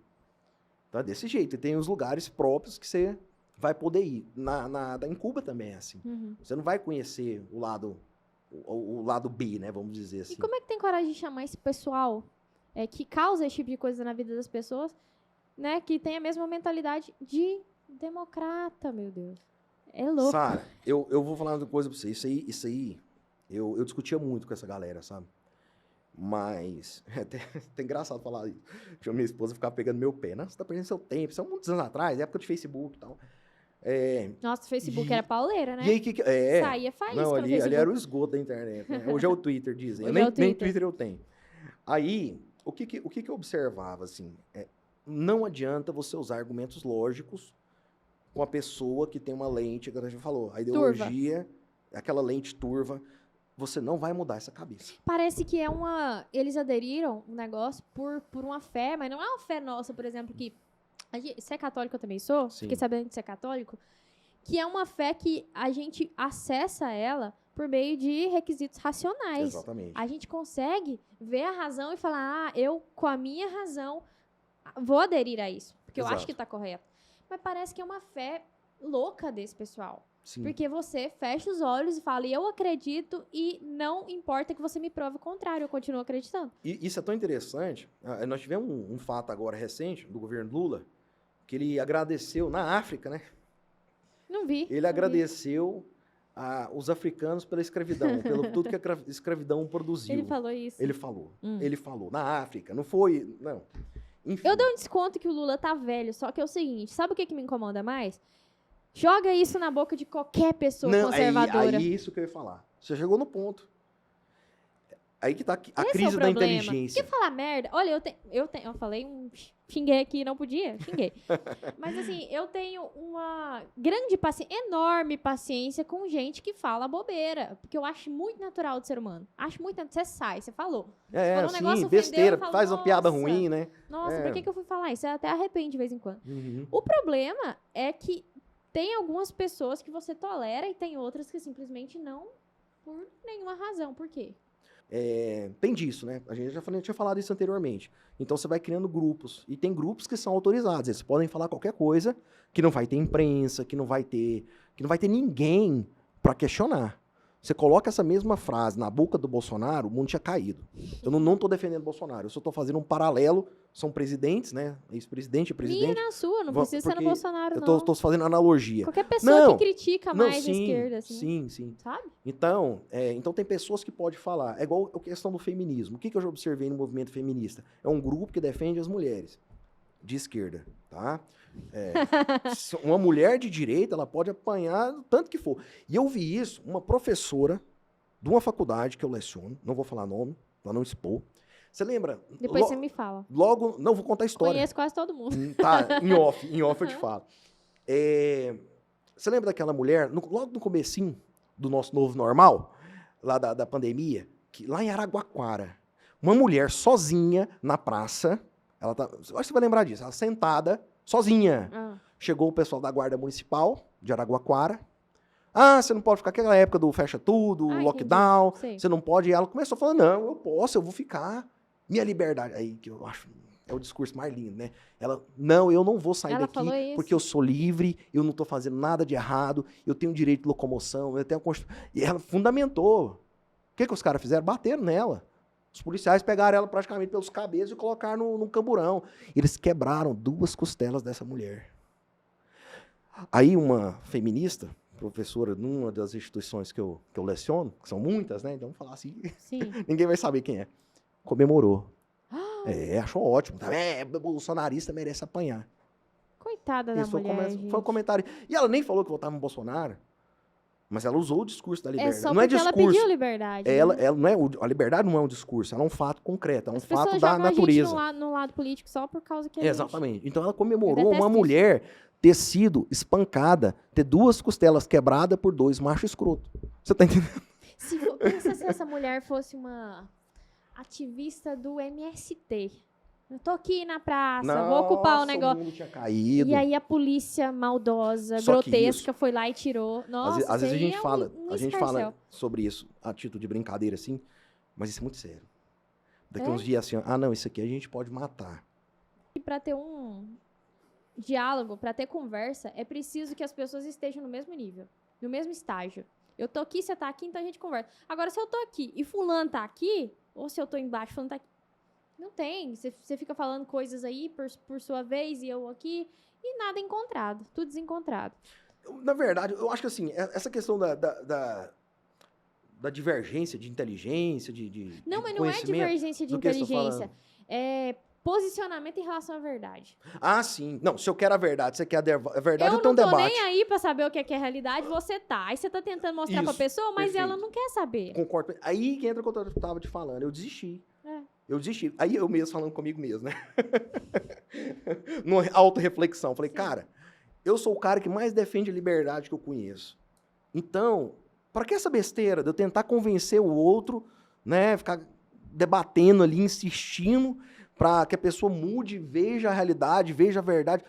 Então é desse jeito. E tem os lugares próprios que você vai poder ir. Em Cuba também é assim. Você não vai conhecer o lado B, né? Vamos dizer assim. E como é que tem coragem de chamar esse pessoal que causa esse tipo de coisa na vida das pessoas, né? Que tem a mesma mentalidade de democrata, meu Deus. É louco. Sara, eu vou falar uma coisa pra você. Isso aí eu discutia muito com essa galera, sabe? Mas, é até engraçado falar isso. Tinha minha esposa ficar pegando meu pé. Não, você tá perdendo seu tempo. Isso é muitos anos atrás, época de Facebook e tal. Nossa, o Facebook era pauleira, né? E aí, saía faísca não, no ali Facebook. era o esgoto da internet. Né? Hoje é o Twitter, dizem. Hoje é o Twitter. Nem Twitter eu tenho. Aí, o que eu observava, assim? não adianta você usar argumentos lógicos com a pessoa que tem uma lente, que a gente falou, a ideologia, aquela lente turva, você não vai mudar essa cabeça. Parece que eles aderiram um negócio por uma fé, mas não é uma fé nossa, por exemplo, que... Você é católico, eu também sou, Sim. fiquei sabendo de ser católico, que é uma fé que a gente acessa ela por meio de requisitos racionais. Exatamente. A gente consegue ver a razão e falar, eu, com a minha razão, vou aderir a isso, porque eu acho que está correto. Mas parece que é uma fé louca desse pessoal. Sim. Porque você fecha os olhos e fala, eu acredito e não importa que você me prove o contrário, eu continuo acreditando. E isso é tão interessante. Nós tivemos um fato agora recente do governo Lula, que ele agradeceu, na África, né? Não vi. Ele agradeceu os africanos pela escravidão, pelo tudo que a escravidão produziu. Ele falou isso. Ele falou. Ele falou. Na África. Não foi... Não. Enfim. Eu dou um desconto que o Lula tá velho, só que é o seguinte, sabe o que me incomoda mais? Joga isso na boca de qualquer pessoa conservadora. Aí isso que eu ia falar. Você chegou no ponto. Aí que tá a Esse crise é o da problema. inteligência. Porque falar merda... Olha, eu falei xinguei aqui, não podia? Xinguei. Mas assim, eu tenho uma grande paciência, enorme paciência com gente que fala bobeira. Porque eu acho muito natural do ser humano. Acho muito natural. Você sai, você falou. Falou um negócio, besteira, ofendeu, faz uma piada nossa, ruim, né? Nossa, por que eu fui falar isso? Você até arrepende de vez em quando. Uhum. O problema é que tem algumas pessoas que você tolera e tem outras que simplesmente não, por nenhuma razão. Por quê? Tem disso, né? A gente já tinha falado isso anteriormente. Então você vai criando grupos. E tem grupos que são autorizados. Eles podem falar qualquer coisa, que não vai ter imprensa, que não vai ter ninguém para questionar. Você coloca essa mesma frase na boca do Bolsonaro, o mundo tinha caído. Eu não tô defendendo o Bolsonaro, eu só tô fazendo um paralelo. São presidentes, né? Ex-presidente e presidente. Minha na sua, não precisa ser no Bolsonaro, eu não. tô fazendo analogia. Qualquer pessoa que critica mais a esquerda, assim. Sim. Sabe? Então tem pessoas que podem falar. É igual a questão do feminismo. O que eu já observei no movimento feminista? É um grupo que defende as mulheres de esquerda, tá? Uma mulher de direita, ela pode apanhar o tanto que for. E eu vi isso, uma professora de uma faculdade que eu leciono, não vou falar nome, para não expor. Você lembra? Depois você me fala. Logo, não vou contar a história. Conheço quase todo mundo. Tá, em off eu te falo. Você lembra daquela mulher, logo no comecinho do nosso novo normal, lá da pandemia, que lá em Araguaquara, uma mulher sozinha na praça, ela tá, acho que você vai lembrar disso, ela sentada, sozinha. Chegou o pessoal da Guarda Municipal de Araguaquara. Você não pode ficar aquela época do fecha tudo, lockdown, você não pode. E ela começou falando, não, eu posso, eu vou ficar. Minha liberdade. Aí que eu acho, é o discurso mais lindo, né? Ela, não, eu não vou sair daqui porque eu sou livre, eu não tô fazendo nada de errado, eu tenho direito de locomoção, eu tenho E ela fundamentou. O que os caras fizeram? Bateram nela. Os policiais pegaram ela praticamente pelos cabelos e colocaram no camburão. Eles quebraram 2 costelas dessa mulher. Aí uma feminista, professora numa das instituições que eu leciono, que são muitas, né? Então vamos falar assim, ninguém vai saber quem é. Comemorou. Achou ótimo. Bolsonarista merece apanhar. Coitada da mulher, foi um comentário. E ela nem falou que votava no Bolsonaro. Mas ela usou o discurso da liberdade. Só não é porque discurso. Ela pediu liberdade. Ela não é, a liberdade não é um discurso, ela é um fato concreto, é um fato da natureza. A gente no lado político só por causa que Exatamente. Então ela comemorou uma mulher ter sido espancada, ter 2 costelas quebradas por 2 machos escroto. Você tá entendendo? Pensa se essa mulher fosse uma ativista do MST. Eu tô aqui na praça, vou ocupar o negócio. O mundo tinha caído. E aí a polícia maldosa, grotesca, foi lá e tirou. Nossa, às vezes a gente fala sobre isso a título de brincadeira, assim, mas isso é muito sério. Daqui uns dias assim, não, isso aqui a gente pode matar. E para ter um diálogo, para ter conversa, é preciso que as pessoas estejam no mesmo nível, no mesmo estágio. Eu tô aqui, você tá aqui, então a gente conversa. Agora, se eu tô aqui e fulano tá aqui, ou se eu tô embaixo, fulano tá aqui, não tem. Você fica falando coisas aí por sua vez e eu aqui e nada encontrado. Tudo desencontrado. Na verdade, eu acho que assim, essa questão da divergência de inteligência, Não, mas não é divergência de inteligência. É posicionamento em relação à verdade. Sim. Não, se eu quero a verdade, você quer a verdade, eu então debate. Eu não tô nem aí pra saber o que é a realidade, você tá. Aí você tá tentando mostrar pra pessoa, mas ela não quer saber. Concordo. Aí que entra o que eu tava te falando. Eu desisti. Eu desisti. Aí eu mesmo falando comigo mesmo, né? Numa autorreflexão. Falei, cara, eu sou o cara que mais defende a liberdade que eu conheço. Então, para que essa besteira de eu tentar convencer o outro, né? Ficar debatendo ali, insistindo para que a pessoa mude, veja a realidade, veja a verdade.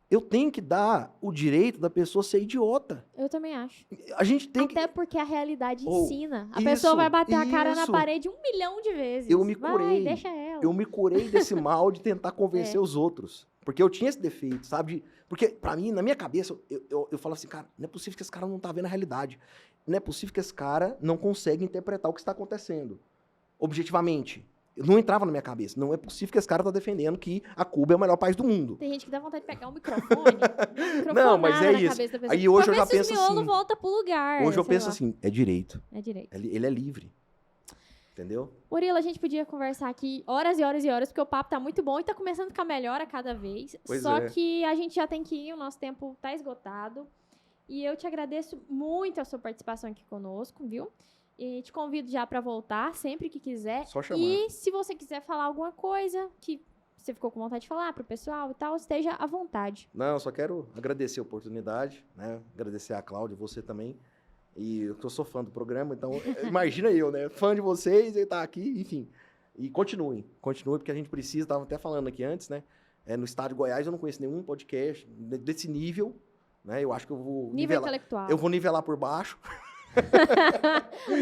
Eu tenho que dar o direito da pessoa ser idiota. Eu também acho. A gente tem Até porque a realidade Oh, ensina. A isso, pessoa vai bater a cara na isso. parede 1 milhão de vezes. Eu me curei. Deixa ela. Eu me curei desse mal de tentar convencer os outros. Porque eu tinha esse defeito, sabe? Porque, pra mim, na minha cabeça, eu falo assim, cara, não é possível que esse cara não tá vendo a realidade. Não é possível que esse cara não consegue interpretar o que está acontecendo. Objetivamente. Eu não entrava na minha cabeça. Não é possível que esse cara tá defendendo que a Cuba é o melhor país do mundo. Tem gente que dá vontade de pegar um microfone. Não, mas é na isso. cabeça da pessoa. Aí hoje Pra eu já ver se penso os miolo assim. volta pro lugar. Hoje eu sei penso lá. assim, é direito. É direito. Ele é livre. Entendeu? Murilo, a gente podia conversar aqui horas e horas e horas, porque o papo tá muito bom e tá começando a ficar melhor a cada vez. Pois Só é. que a gente já tem que ir, o nosso tempo tá esgotado. E eu te agradeço muito a sua participação aqui conosco, viu? E te convido já pra voltar sempre que quiser. Só chamar. E se você quiser falar alguma coisa que você ficou com vontade de falar pro pessoal e tal, esteja à vontade. Não, eu só quero agradecer a oportunidade, né? Agradecer a Cláudia, você também. E eu sou fã do programa, então imagina eu, né? Fã de vocês, ele tá aqui, enfim. E continuem, porque a gente precisa, tava até falando aqui antes, né? No estado de Goiás eu não conheço nenhum podcast desse nível, né? Eu acho que eu vou Nível nivelar. intelectual. Eu vou nivelar por baixo.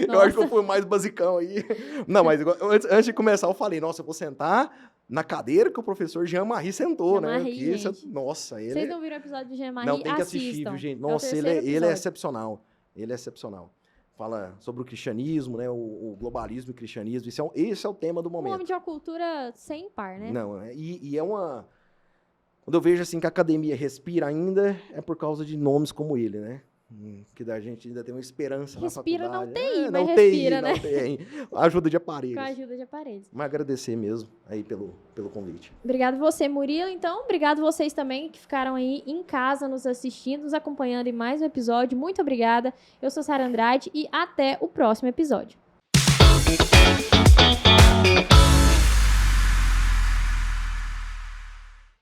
Eu acho que eu fui mais basicão aí. Não, mas antes de começar eu falei, nossa, eu vou sentar na cadeira que o professor Jean-Marie sentou, né? Jean-Marie, Que gente. Nossa, ele Vocês não viram o episódio do Jean-Marie? Não, tem que assistir, Assistam. viu, gente? É o Nossa, ele terceiro é episódio. excepcional. Ele é excepcional. Fala sobre o cristianismo, né? O globalismo e o cristianismo. Esse é o tema do Um homem momento. de uma cultura sem par, né? Não, e é uma... Quando eu vejo assim que a academia respira ainda, é por causa de nomes como ele, né? Que da gente ainda tem uma esperança Respira na não faculdade. tem, mas não respira, tem, né? Não tem. Ajuda de aparelhos. Com a ajuda de aparelhos. Mas agradecer mesmo aí pelo convite. Obrigado você, Murilo. Então, obrigado vocês também que ficaram aí em casa nos assistindo, nos acompanhando em mais um episódio. Muito obrigada. Eu sou Sara Andrade e até o próximo episódio.